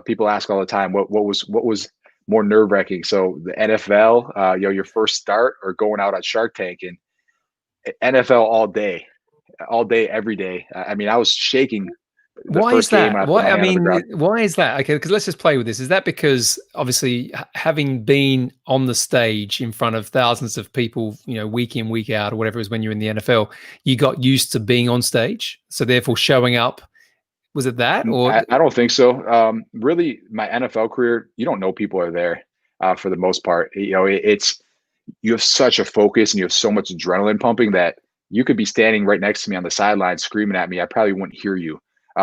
People ask all the time, what was more nerve wracking? So the NFL, your first start, or going out on Shark Tank, and NFL all day, every day. I mean, I was shaking the Why is first game. that? I put Why? my I hand on the mean, ground. why is that? Okay, because let's just play with this. Is that because obviously having been on the stage in front of thousands of people, week in, week out, or whatever it was when you're in the NFL, you got used to being on stage, so therefore showing up. Was it that, or I don't think so. Really, my NFL career, you don't know people are there for the most part. It's you have such a focus and you have so much adrenaline pumping that you could be standing right next to me on the sideline screaming at me. I probably wouldn't hear you.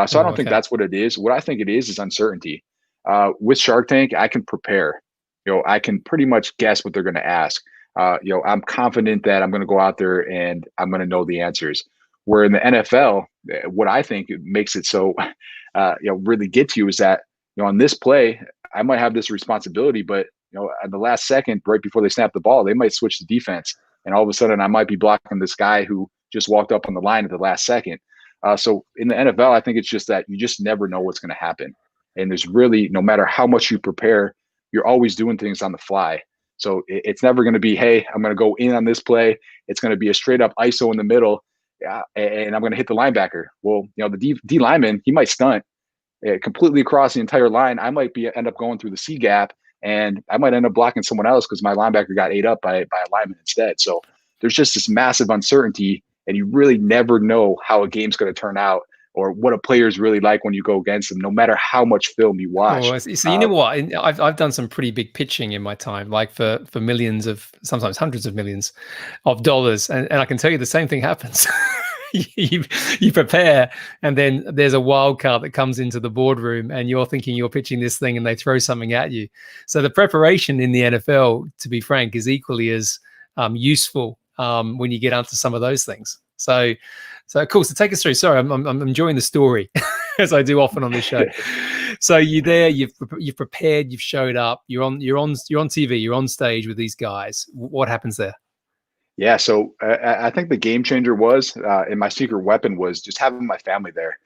So I oh, don't think okay, that's what it is. What I think it is uncertainty. With Shark Tank, I can prepare. I can pretty much guess what they're going to ask. I'm confident that I'm going to go out there and I'm going to know the answers. Where in the NFL, what I think makes it so, really get to you is that, on this play, I might have this responsibility, but at the last second, right before they snap the ball, they might switch the defense, and all of a sudden, I might be blocking this guy who just walked up on the line at the last second. So in the NFL, I think it's just that you just never know what's going to happen, and there's really, no matter how much you prepare, you're always doing things on the fly. So it's never going to be, hey, I'm going to go in on this play. It's going to be a straight up ISO in the middle, and I'm going to hit the linebacker. Well, the D lineman, he might stunt completely across the entire line. I might end up going through the C gap, and I might end up blocking someone else because my linebacker got ate up by a lineman instead. So there's just this massive uncertainty, and you really never know how a game's going to turn out or what a player's really like when you go against them, no matter how much film you watch. oh, I see. So you know what? I've done some pretty big pitching in my time, like for millions of, sometimes hundreds of millions of dollars, and I can tell you the same thing happens. you prepare, and then there's a wild card that comes into the boardroom, and you're thinking you're pitching this thing, and they throw something at you. So the preparation in the NFL, to be frank, is equally as useful when you get onto some of those things. So cool. So take us through. Sorry, I'm enjoying the story as I do often on this show. So you're there, you've prepared, you've showed up, you're on TV, you're on stage with these guys. What happens there? Yeah, so I think the game changer was, and my secret weapon was just having my family there.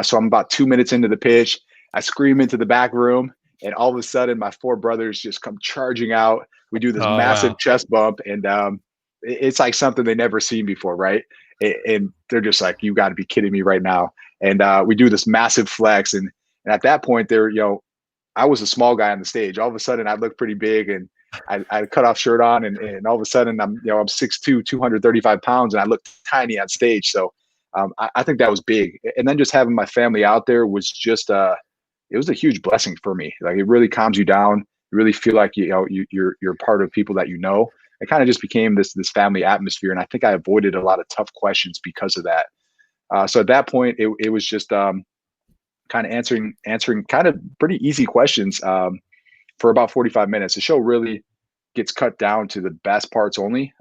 So I'm about 2 minutes into the pitch. I scream into the back room, and all of a sudden, my four brothers just come charging out. We do this Oh, massive wow. chest bump, and it's like something they never seen before, right? And they're just like, "You got to be kidding me right now!" And we do this massive flex, and at that point, they're I was a small guy on the stage. All of a sudden, I look pretty big, and I cut off shirt on, and all of a sudden I'm 6'2", 235 pounds, and I look tiny on stage. So I think that was big. And then just having my family out there was just it was a huge blessing for me. Like, it really calms you down. You really feel like you're part of people that you know. It kind of just became this family atmosphere, and I think I avoided a lot of tough questions because of that. So at that point, it was just kind of answering kind of pretty easy questions for about 45 minutes. The show really gets cut down to the best parts only,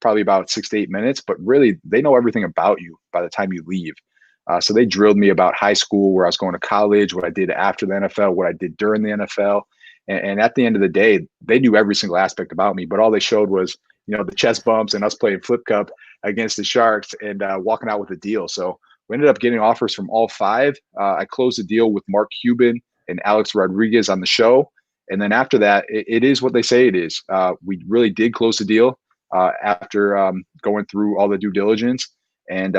probably about 6 to 8 minutes, but really they know everything about you by the time you leave. So they drilled me about high school, where I was going to college, what I did after the NFL, what I did during the NFL. And at the end of the day, they knew every single aspect about me, but all they showed was, the chest bumps and us playing flip cup against the Sharks and walking out with a deal. So we ended up getting offers from all five. I closed the deal with Mark Cuban and Alex Rodriguez on the show. And then after that, it is what they say it is. We really did close the deal after going through all the due diligence. And,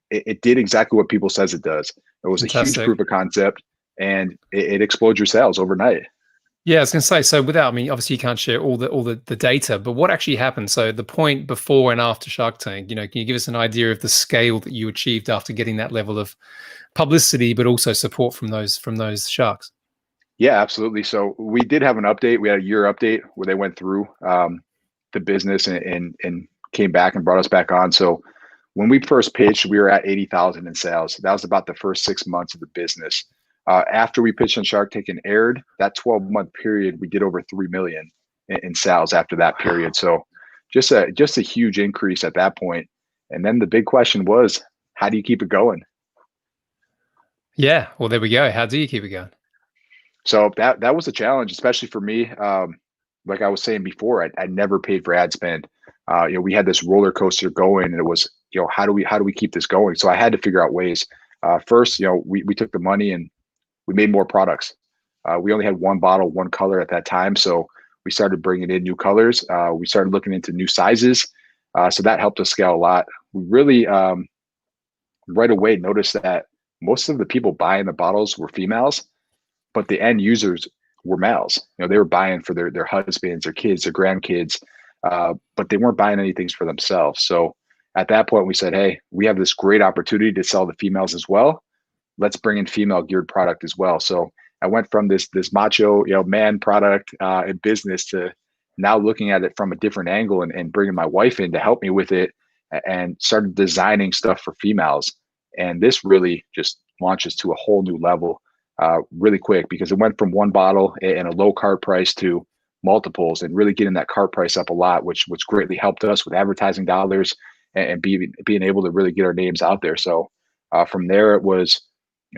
it did exactly what people says it does. It was a huge Fantastic. proof of concept, and it explodes your sales overnight. Yeah, I was going to say, so I mean, obviously you can't share all the data, but what actually happened? So the point before and after Shark Tank, can you give us an idea of the scale that you achieved after getting that level of publicity, but also support from those sharks? Yeah, absolutely. So we did have an update. We had a year update where they went through the business and came back and brought us back on. So when we first pitched, we were at 80,000 in sales. That was about the first 6 months of the business. After we pitched on Shark Tank and aired, that 12-month period, we did over 3 million in sales after that period. So just a huge increase at that point. And then the big question was, how do you keep it going? Yeah. Well, there we go. How do you keep it going? So that was a challenge, especially for me. Like I was saying before, I never paid for ad spend. We had this roller coaster going, and it was, how do we keep this going? So I had to figure out ways. First, we took the money and we made more products. We only had one bottle, one color at that time, so we started bringing in new colors. We started looking into new sizes, so that helped us scale a lot. We really right away noticed that most of the people buying the bottles were females, but the end users were males. They were buying for their husbands, their kids, their grandkids, but they weren't buying anything for themselves. So at that point, we said, hey, we have this great opportunity to sell the females as well. Let's bring in female geared product as well. So I went from this macho, man product in business to now looking at it from a different angle and bringing my wife in to help me with it and started designing stuff for females. And this really just launches to a whole new level really quick, because it went from one bottle and a low cart price to multiples and really getting that cart price up a lot, which greatly helped us with advertising dollars and being able to really get our names out there. So from there, it was,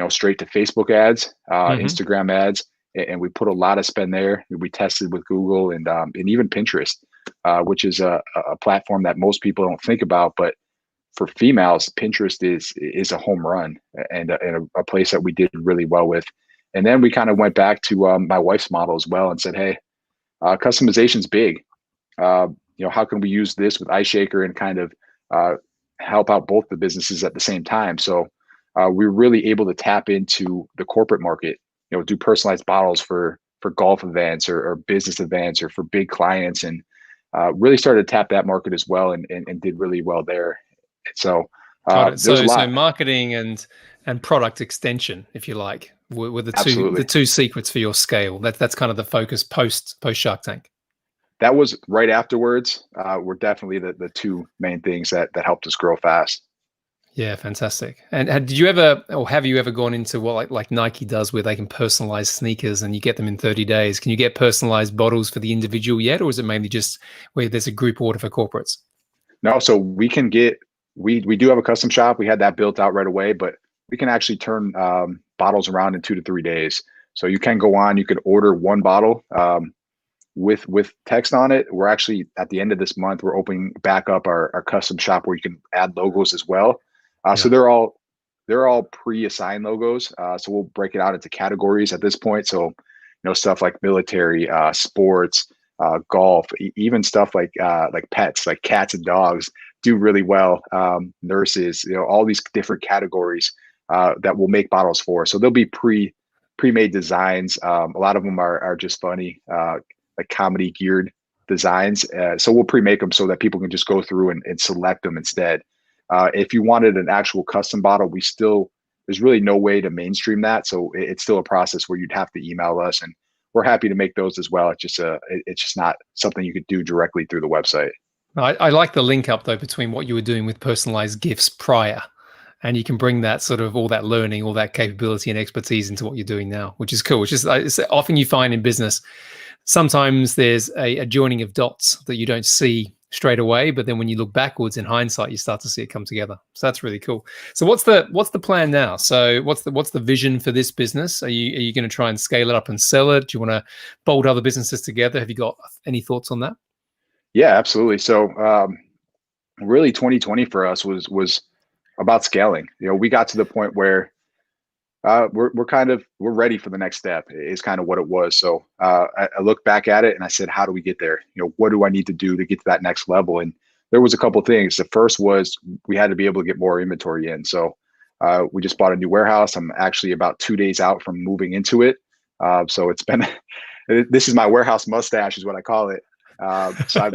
straight to Facebook ads, Instagram ads, and we put a lot of spend there. We tested with Google and even Pinterest, which is a platform that most people don't think about, but for females, Pinterest is a home run and a place that we did really well with. And then we kind of went back to my wife's model as well and said, hey, customization's big. How can we use this with Ice Shaker and kind of help out both the businesses at the same time? So we're really able to tap into the corporate market, do personalized bottles for golf events or business events or for big clients, and really started to tap that market as well and did really well there. So Got it. there's a lot. So marketing and product extension, if you like, were the Absolutely. two secrets for your scale. That's kind of the focus post Shark Tank. That was right afterwards. Were definitely the two main things that helped us grow fast. Yeah, fantastic. And did you ever, or have you ever gone into what like Nike does, where they can personalize sneakers and you get them in 30 days? Can you get personalized bottles for the individual yet, or is it mainly just where there's a group order for corporates? No, so we can get, we do have a custom shop. We had that built out right away, but we can actually turn bottles around in 2 to 3 days. So you can go on, you could order one bottle with text on it. We're actually at the end of this month, we're opening back up our custom shop where you can add logos as well. So they're all pre-assigned logos. So we'll break it out into categories at this point. So, stuff like military, sports, golf, even stuff like pets, like cats and dogs do really well. Nurses, all these different categories that we'll make bottles for. So they'll be pre-made designs. A lot of them are just funny, like comedy geared designs. So we'll pre-make them so that people can just go through and select them instead. If you wanted an actual custom bottle, there's really no way to mainstream that. So it's still a process where you'd have to email us, and we're happy to make those as well. It's just not something you could do directly through the website. I like the link up though between what you were doing with personalized gifts prior, and you can bring that sort of all that learning, all that capability and expertise into what you're doing now, which is cool. Which is it's often you find in business, sometimes there's a joining of dots that you don't see straight away, but then when you look backwards in hindsight, you start to see it come together. So that's really cool. So what's the plan now? So what's the vision for this business? Are you going to try and scale it up and sell it? Do you want to bolt other businesses together? Have you got any thoughts on that? Yeah, absolutely. So really 2020 for us was about scaling. We got to the point where we're ready for the next step is kind of what it was. So I look back at it and I said, how do we get there? What do I need to do to get to that next level? And there was a couple of things. The first was we had to be able to get more inventory in. So we just bought a new warehouse. I'm actually about 2 days out from moving into it. So it's been, this is my warehouse mustache is what I call it. So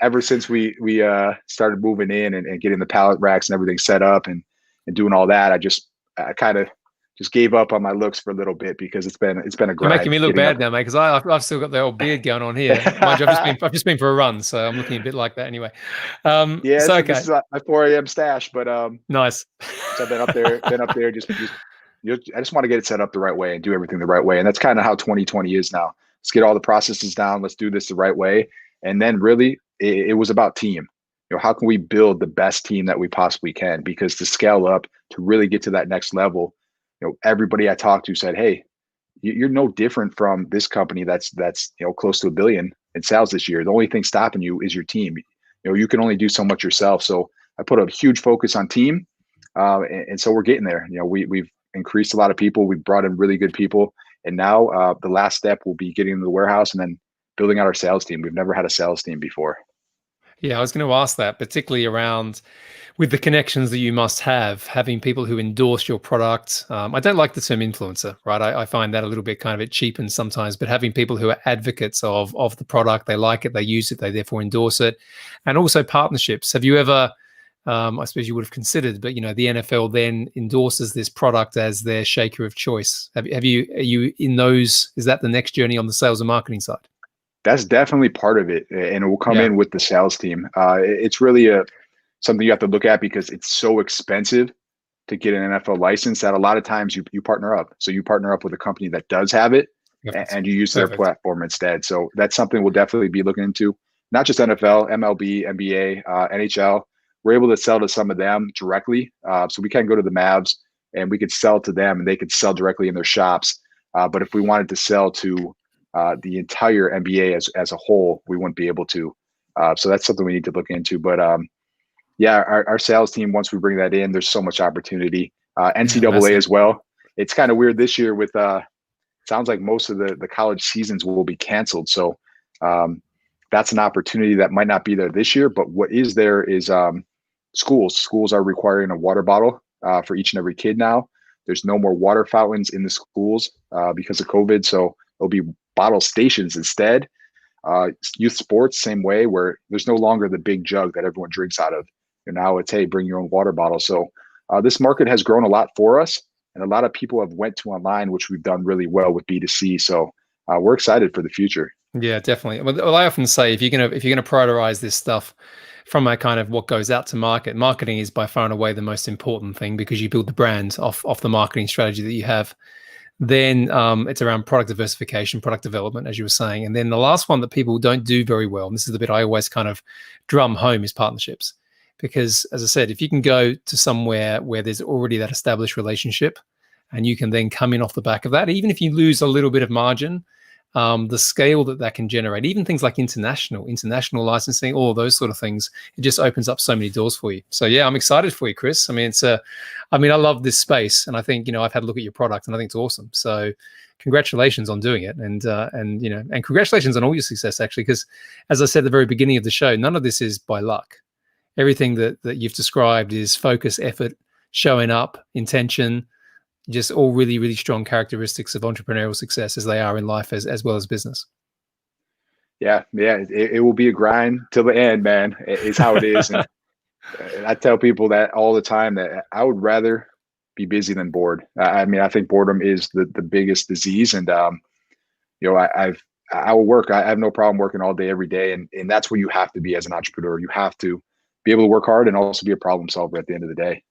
ever since we started moving in and getting the pallet racks and everything set up and doing all that, I kind of just gave up on my looks for a little bit because it's been a You're making grind me look getting bad up. now, mate, because I've still got the old beard going on here. Mind you, I've just been for a run, so I'm looking a bit like that anyway. Yeah, So so this okay, is my 4 a.m. stash, but nice. so I've been up there, I just want to get it set up the right way and do everything the right way, and that's kind of how 2020 is now. Let's get all the processes down. Let's do this the right way, and then really, it was about team. How can we build the best team that we possibly can? Because to scale up, to really get to that next level, everybody I talked to said, "Hey, you're no different from this company that's close to $1 billion in sales this year. The only thing stopping you is your team. You can only do so much yourself." So I put a huge focus on team, and so we're getting there. We've increased a lot of people. We've brought in really good people, and now the last step will be getting into the warehouse and then building out our sales team. We've never had a sales team before. Yeah, I was going to ask that, particularly around with the connections that you must have, having people who endorse your product. I don't like the term influencer, right? I find that a little bit kind of it cheapens sometimes, but having people who are advocates of the product, they like it, they use it, they therefore endorse it, and also partnerships. Have you ever, I suppose you would have considered, but the NFL then endorses this product as their shaker of choice. Are you in those? Is that the next journey on the sales and marketing side? That's definitely part of it, and it will come Yeah. in with the sales team. It's really something you have to look at because it's so expensive to get an NFL license that a lot of times you partner up. So you partner up with a company that does have it, and you use their platform instead. So that's something we'll definitely be looking into. Not just NFL, MLB, NBA, NHL. We're able to sell to some of them directly. So we can go to the Mavs and we could sell to them, and they could sell directly in their shops. But if we wanted to sell to the entire NBA as a whole, we wouldn't be able to. So that's something we need to look into. But yeah, our sales team, once we bring that in, there's so much opportunity. NCAA as well. It's kind of weird this year with sounds like most of the college seasons will be canceled. So that's an opportunity that might not be there this year. But what is there is schools. Schools are requiring a water bottle for each and every kid now. There's no more water fountains in the schools because of COVID. So there'll be bottle stations instead. Youth sports, same way, where there's no longer the big jug that everyone drinks out of. And now it's, hey, bring your own water bottle. So this market has grown a lot for us, and a lot of people have went to online, which we've done really well with B2C. So we're excited for the future. Yeah, definitely. Well, I often say if you're gonna prioritize this stuff from a kind of what goes out to market, marketing is by far and away the most important thing because you build the brand off the marketing strategy that you have. Then it's around product diversification, product development, as you were saying. And then the last one that people don't do very well, and this is the bit I always kind of drum home, is partnerships. Because as I said, if you can go to somewhere where there's already that established relationship and you can then come in off the back of that, even if you lose a little bit of margin, the scale that can generate, even things like international licensing, all those sort of things, it just opens up so many doors for you. So yeah, I'm excited for you, Chris. I mean, I love this space, and I think I've had a look at your product, and I think it's awesome. So congratulations on doing it, and congratulations on all your success, actually, because as I said at the very beginning of the show, none of this is by luck. Everything that you've described is focus, effort, showing up, intention. Just all really, really strong characteristics of entrepreneurial success as they are in life as well as business. Yeah. It will be a grind till the end, man. It's how it is. And I tell people that all the time, that I would rather be busy than bored. I think boredom is the biggest disease. And, I will work. I have no problem working all day, every day. And that's where you have to be as an entrepreneur. You have to be able to work hard and also be a problem solver at the end of the day.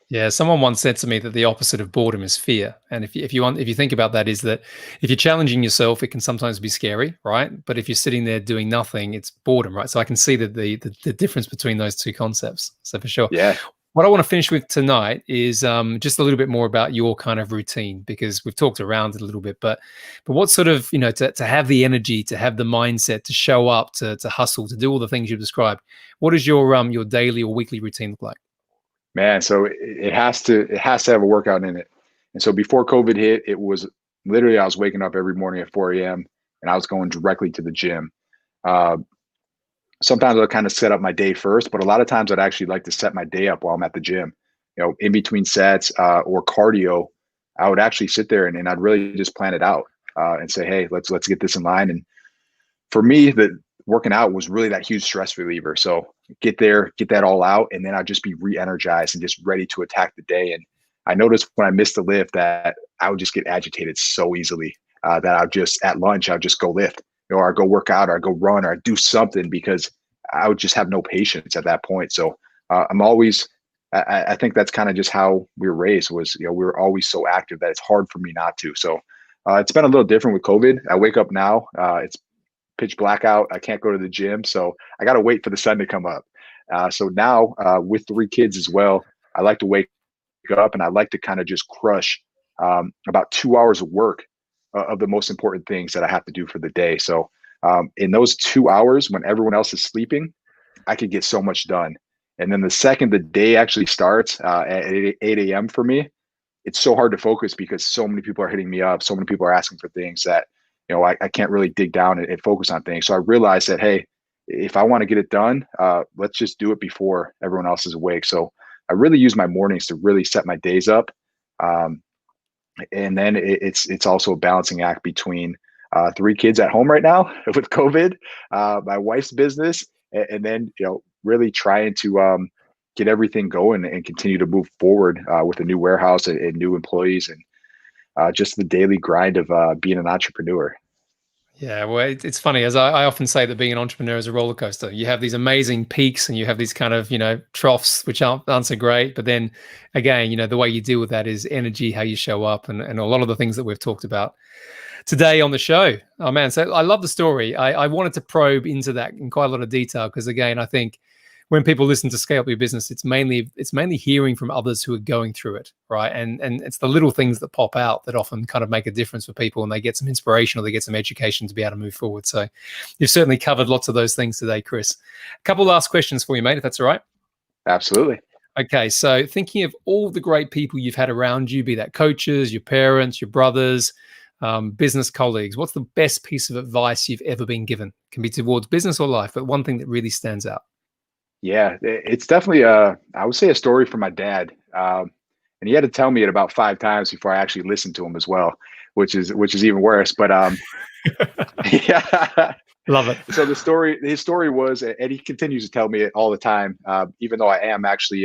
Yeah, someone once said to me that the opposite of boredom is fear. And if you think about that, is that if you're challenging yourself, it can sometimes be scary, right? But if you're sitting there doing nothing, it's boredom, right? So I can see the difference between those two concepts. So for sure. Yeah. What I want to finish with tonight is just a little bit more about your kind of routine, because we've talked around it a little bit, but what sort of, to have the energy, to have the mindset, to show up, to hustle, to do all the things you've described. What does your daily or weekly routine look like? Man, so it has to have a workout in it. And so before COVID hit, it was literally, I was waking up every morning at 4 a.m. and I was going directly to the gym. Sometimes I'll kind of set up my day first, but a lot of times I'd actually like to set my day up while I'm at the gym. In between sets or cardio, I would actually sit there and I'd really just plan it out and say, hey, let's get this in line. And for me, the working out was really that huge stress reliever. So get there, get that all out, and then I'd just be re-energized and just ready to attack the day. And I noticed when I missed the lift that I would just get agitated so easily that I'd just at lunch, I'd just go lift, or I'd go work out, or I'd go run, or I'd do something because I would just have no patience at that point. So I'm always, I think that's kind of just how we were raised was, we were always so active that it's hard for me not to. So it's been a little different with COVID. I wake up now, it's pitch blackout. I can't go to the gym. So I got to wait for the sun to come up. So now with 3 kids as well, I like to wake up and I like to kind of just crush about 2 hours of work of the most important things that I have to do for the day. So in those 2 hours when everyone else is sleeping, I could get so much done. And then the second the day actually starts at 8 a.m. for me, it's so hard to focus because so many people are hitting me up. So many people are asking for things that, I can't really dig down and focus on things. So I realized that, hey, if I want to get it done, let's just do it before everyone else is awake. So I really use my mornings to really set my days up. And then it's also a balancing act between 3 kids at home right now with COVID, my wife's business, and then, really trying to get everything going and continue to move forward with a new warehouse and new employees and just the daily grind of being an entrepreneur. Yeah, well, it's funny, as I often say that being an entrepreneur is a roller coaster. You have these amazing peaks and you have these kind of, troughs, which aren't so great. But then again, the way you deal with that is energy, how you show up, and a lot of the things that we've talked about today on the show. Oh man, so I love the story. I wanted to probe into that in quite a lot of detail because again, I think when people listen to Scale Up Your Business, it's mainly hearing from others who are going through it, right? And it's the little things that pop out that often kind of make a difference for people, and they get some inspiration or they get some education to be able to move forward. So you've certainly covered lots of those things today, Chris. A couple last questions for you, mate, if that's all right. Absolutely. Okay, so thinking of all the great people you've had around you, be that coaches, your parents, your brothers, business colleagues, what's the best piece of advice you've ever been given? It can be towards business or life, but one thing that really stands out. Yeah, it's definitely I would say a story from my dad. And he had to tell me it about 5 times before I actually listened to him as well, which is even worse. But yeah. Love it. So his story was, and he continues to tell me it all the time, even though I am actually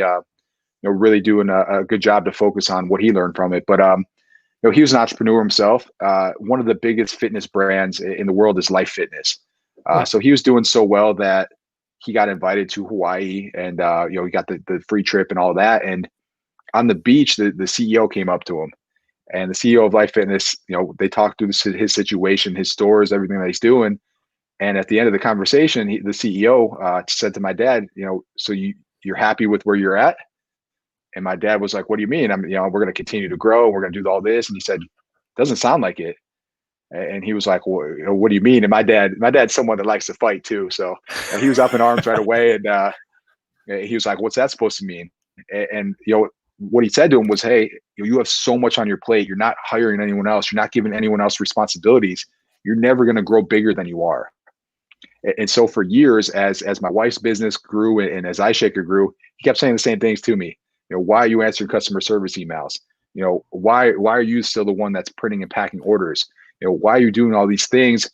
really doing a good job to focus on what he learned from it. But he was an entrepreneur himself. One of the biggest fitness brands in the world is Life Fitness. So he was doing so well that he got invited to Hawaii, and he got the free trip and all that. And on the beach, the CEO came up to him, and the CEO of Life Fitness, they talked through his situation, his stores, everything that he's doing. And at the end of the conversation, the CEO said to my dad, so you're happy with where you're at? And my dad was like, what do you mean? We're going to continue to grow. We're going to do all this. And he said, doesn't sound like it. And he was like, well, what do you mean? And my dad's someone that likes to fight too. So he was up in arms right away. And he was like, what's that supposed to mean? And what he said to him was, hey, you have so much on your plate. You're not hiring anyone else. You're not giving anyone else responsibilities. You're never going to grow bigger than you are. And so for years, as my wife's business grew and as iShaker grew, he kept saying the same things to me. Why are you answering customer service emails? Why are you still the one that's printing and packing orders? Why are you doing all these things?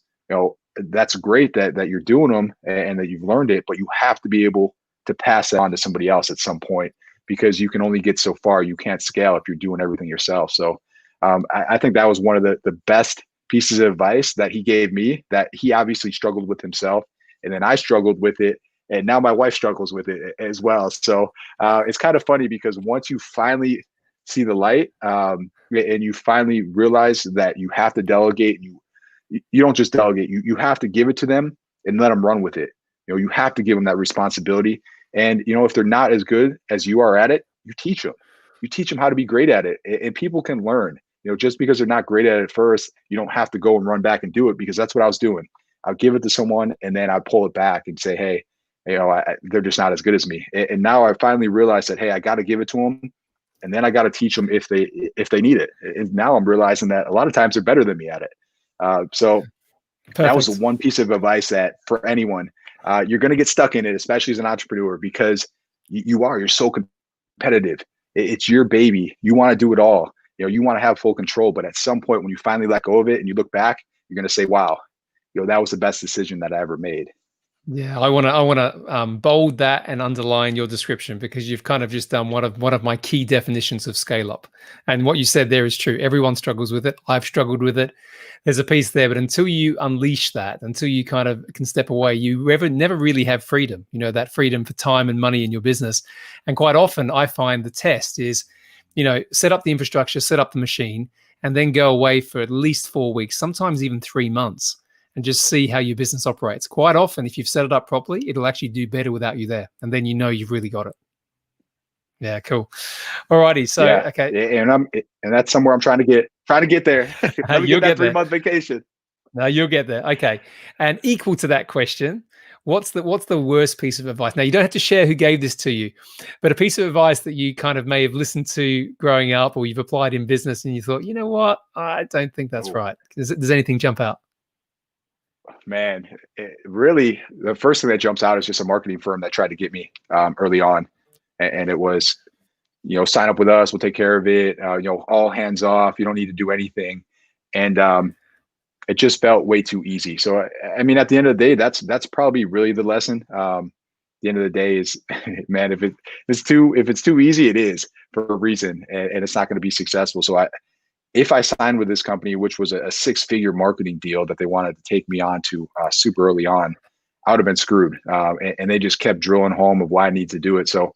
That's great that you're doing them and that you've learned it, but you have to be able to pass that on to somebody else at some point, because you can only get so far. You can't scale if you're doing everything yourself. So I think that was one of the best pieces of advice that he gave me, that he obviously struggled with himself, and then I struggled with it, and now my wife struggles with it as well. So it's kind of funny because once you finally see the light and you finally realize that you have to delegate, you don't just delegate, you have to give it to them and let them run with it. You have to give them that responsibility. And if they're not as good as you are at it, you teach them how to be great at it, and people can learn. Just because they're not great at it first, you don't have to go and run back and do it, because that's what I was doing. I'll give it to someone and then I'd pull it back and say, hey, they're just not as good as me. And now I finally realized that, hey, I got to give it to them, and then I got to teach them if they need it. And now I'm realizing that a lot of times they're better than me at it. So Perfect. That was the one piece of advice that for anyone, you're going to get stuck in it, especially as an entrepreneur, because you're so competitive. It's your baby. You want to do it all. You want to have full control, but at some point when you finally let go of it and you look back, you're going to say, wow, that was the best decision that I ever made. Yeah, I want to bold that and underline your description, because you've kind of just done one of my key definitions of scale up. And what you said there is true. Everyone struggles with it. I've struggled with it. There's a piece there, but until you unleash that, until you kind of can step away, you never really have freedom. That freedom for time and money in your business. And quite often, I find the test is, set up the infrastructure, set up the machine, and then go away for at least 4 weeks, sometimes even 3 months, and just see how your business operates. Quite often, if you've set it up properly, it'll actually do better without you there. And then you've really got it. Yeah, cool. All righty. So, Yeah. okay. And that's somewhere I'm trying to get there. Let me You'll get that get there. 3-month vacation. No, you'll get there. Okay. And equal to that question, what's the worst piece of advice? Now, you don't have to share who gave this to you, but a piece of advice that you kind of may have listened to growing up, or you've applied in business and you thought, you know what? I don't think that's right. Does anything jump out? Man, really, the first thing that jumps out is just a marketing firm that tried to get me early on. And it was, sign up with us, we'll take care of it. All hands off. You don't need to do anything. And it just felt way too easy. So, I mean, at the end of the day, that's probably really the lesson. The end of the day is, man, if it's too easy, it is for a reason, and it's not going to be successful. So if I signed with this company, which was a 6-figure marketing deal that they wanted to take me on to super early on, I would have been screwed. And they just kept drilling home of why I need to do it. So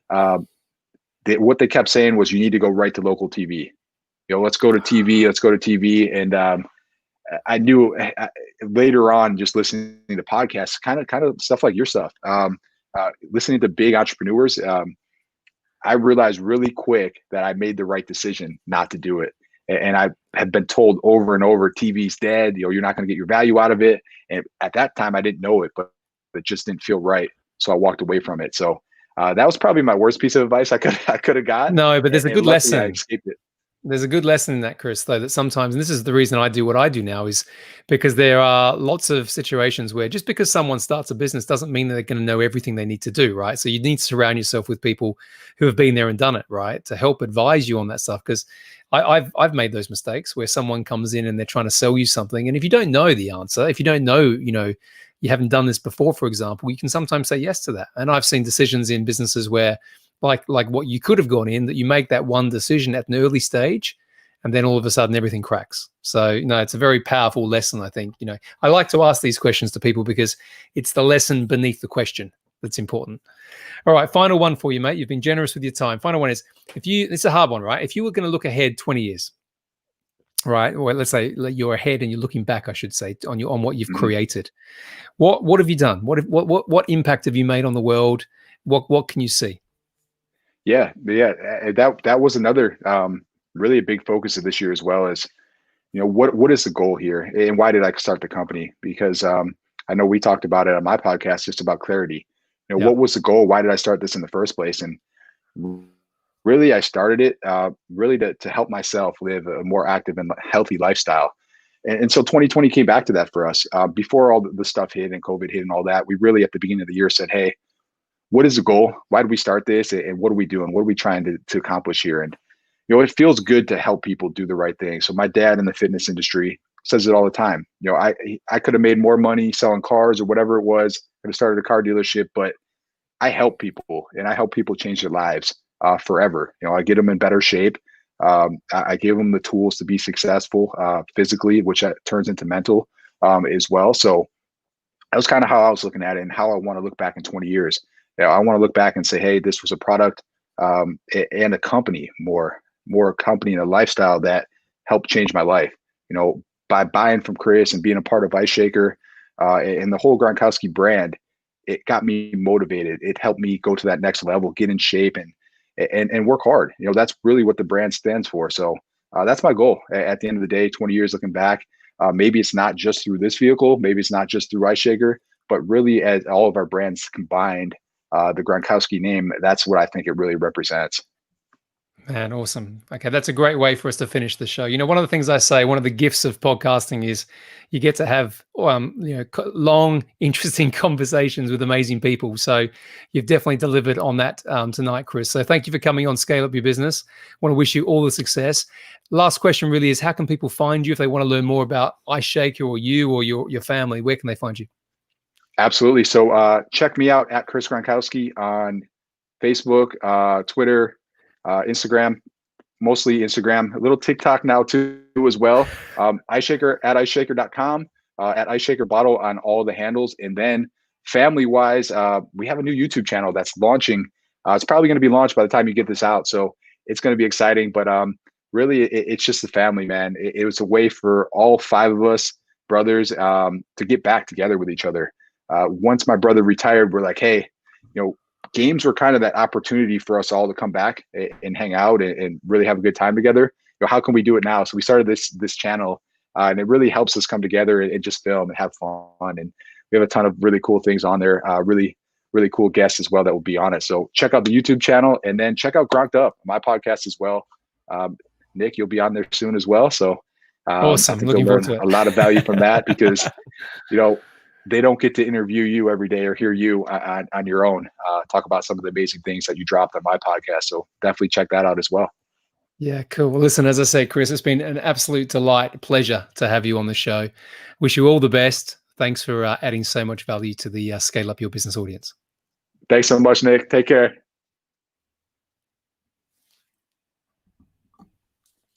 what they kept saying was, you need to go right to local TV. Let's go to TV. And I knew later on, just listening to podcasts, kind of stuff like your stuff, listening to big entrepreneurs, I realized really quick that I made the right decision not to do it. And I had been told over and over, TV's dead. You're not going to get your value out of it. And at that time, I didn't know it, but it just didn't feel right. So I walked away from it. So that was probably my worst piece of advice I could have got. No, but there's a good lesson. I escaped it. There's a good lesson in that, Chris, though, that sometimes, and this is the reason I do what I do now, is because there are lots of situations where just because someone starts a business doesn't mean that they're going to know everything they need to do, right? So you need to surround yourself with people who have been there and done it, right, to help advise you on that stuff. Because I've made those mistakes where someone comes in and they're trying to sell you something, and if you don't know the answer, if you don't know, you haven't done this before, for example, you can sometimes say yes to that. And I've seen decisions in businesses where, like what you could have gone in, that you make that one decision at an early stage, and then all of a sudden everything cracks. So, it's a very powerful lesson, I think. I like to ask these questions to people because it's the lesson beneath the question that's important. All right, final one for you, mate. You've been generous with your time. Final one is, it's a hard one, right? If you were going to look ahead 20 years, right? Or let's say you're ahead and you're looking back, I should say, on what you've created. What have you done? What impact have you made on the world? What can you see? Yeah. That was another really a big focus of this year, as well as, what is the goal here, and why did I start the company? Because I know we talked about it on my podcast, just about clarity. What was the goal? Why did I start this in the first place? And really, I started it really to help myself live a more active and healthy lifestyle. And so 2020 came back to that for us. Before all the stuff hit and COVID hit and all that, we really at the beginning of the year said, hey, what is the goal? Why did we start this? And what are we doing? What are we trying to accomplish here? And, it feels good to help people do the right thing. So my dad in the fitness industry says it all the time. I could have made more money selling cars or whatever it was. Could have started a car dealership, but I help people, and I help people change their lives forever. I get them in better shape. I give them the tools to be successful physically, which turns into mental as well. So that was kind of how I was looking at it, and how I want to look back in 20 years. I want to look back and say, hey, this was a product and a company, more a company and a lifestyle that helped change my life. By buying from Chris and being a part of Ice Shaker and the whole Gronkowski brand, it got me motivated. It helped me go to that next level, get in shape, and work hard. That's really what the brand stands for. So that's my goal at the end of the day. 20 years looking back, maybe it's not just through this vehicle, maybe it's not just through Ice Shaker, but really as all of our brands combined, the Gronkowski name, that's what I think it really represents. Man, awesome. Okay, that's a great way for us to finish the show. One of the things I say, one of the gifts of podcasting is you get to have long, interesting conversations with amazing people. So you've definitely delivered on that tonight, Chris. So thank you for coming on Scale Up Your Business. I want to wish you all the success. Last question really is, how can people find you if they want to learn more about Ice Shaker or you or your family? Where can they find you? Absolutely. So check me out at Chris Gronkowski on Facebook, Twitter, Instagram, mostly Instagram, a little TikTok now too as well. iShaker at iShaker.com, at iShaker Bottle on all the handles. And then family wise, we have a new YouTube channel that's launching. It's probably going to be launched by the time you get this out. So it's going to be exciting, but really it's just the family, man. It was a way for all 5 of us brothers to get back together with each other. Once my brother retired, we're like, hey, games were kind of that opportunity for us all to come back and hang out and really have a good time together. How can we do it now? So we started this channel, and it really helps us come together and just film and have fun. And we have a ton of really cool things on there. Really cool guests as well that will be on it. So check out the YouTube channel, and then check out Gronked Up, my podcast as well. Nick, you'll be on there soon as well. So Awesome. I think Looking you'll forward learn to it. a lot of value from that because they don't get to interview you every day or hear you on your own talk about some of the amazing things that you dropped on my podcast. So definitely check that out as well. Yeah, cool. Well, listen, as I say, Chris, it's been an absolute delight, pleasure to have you on the show. Wish you all the best. Thanks for adding so much value to the Scale Up Your Business audience. Thanks so much, Nick. Take care.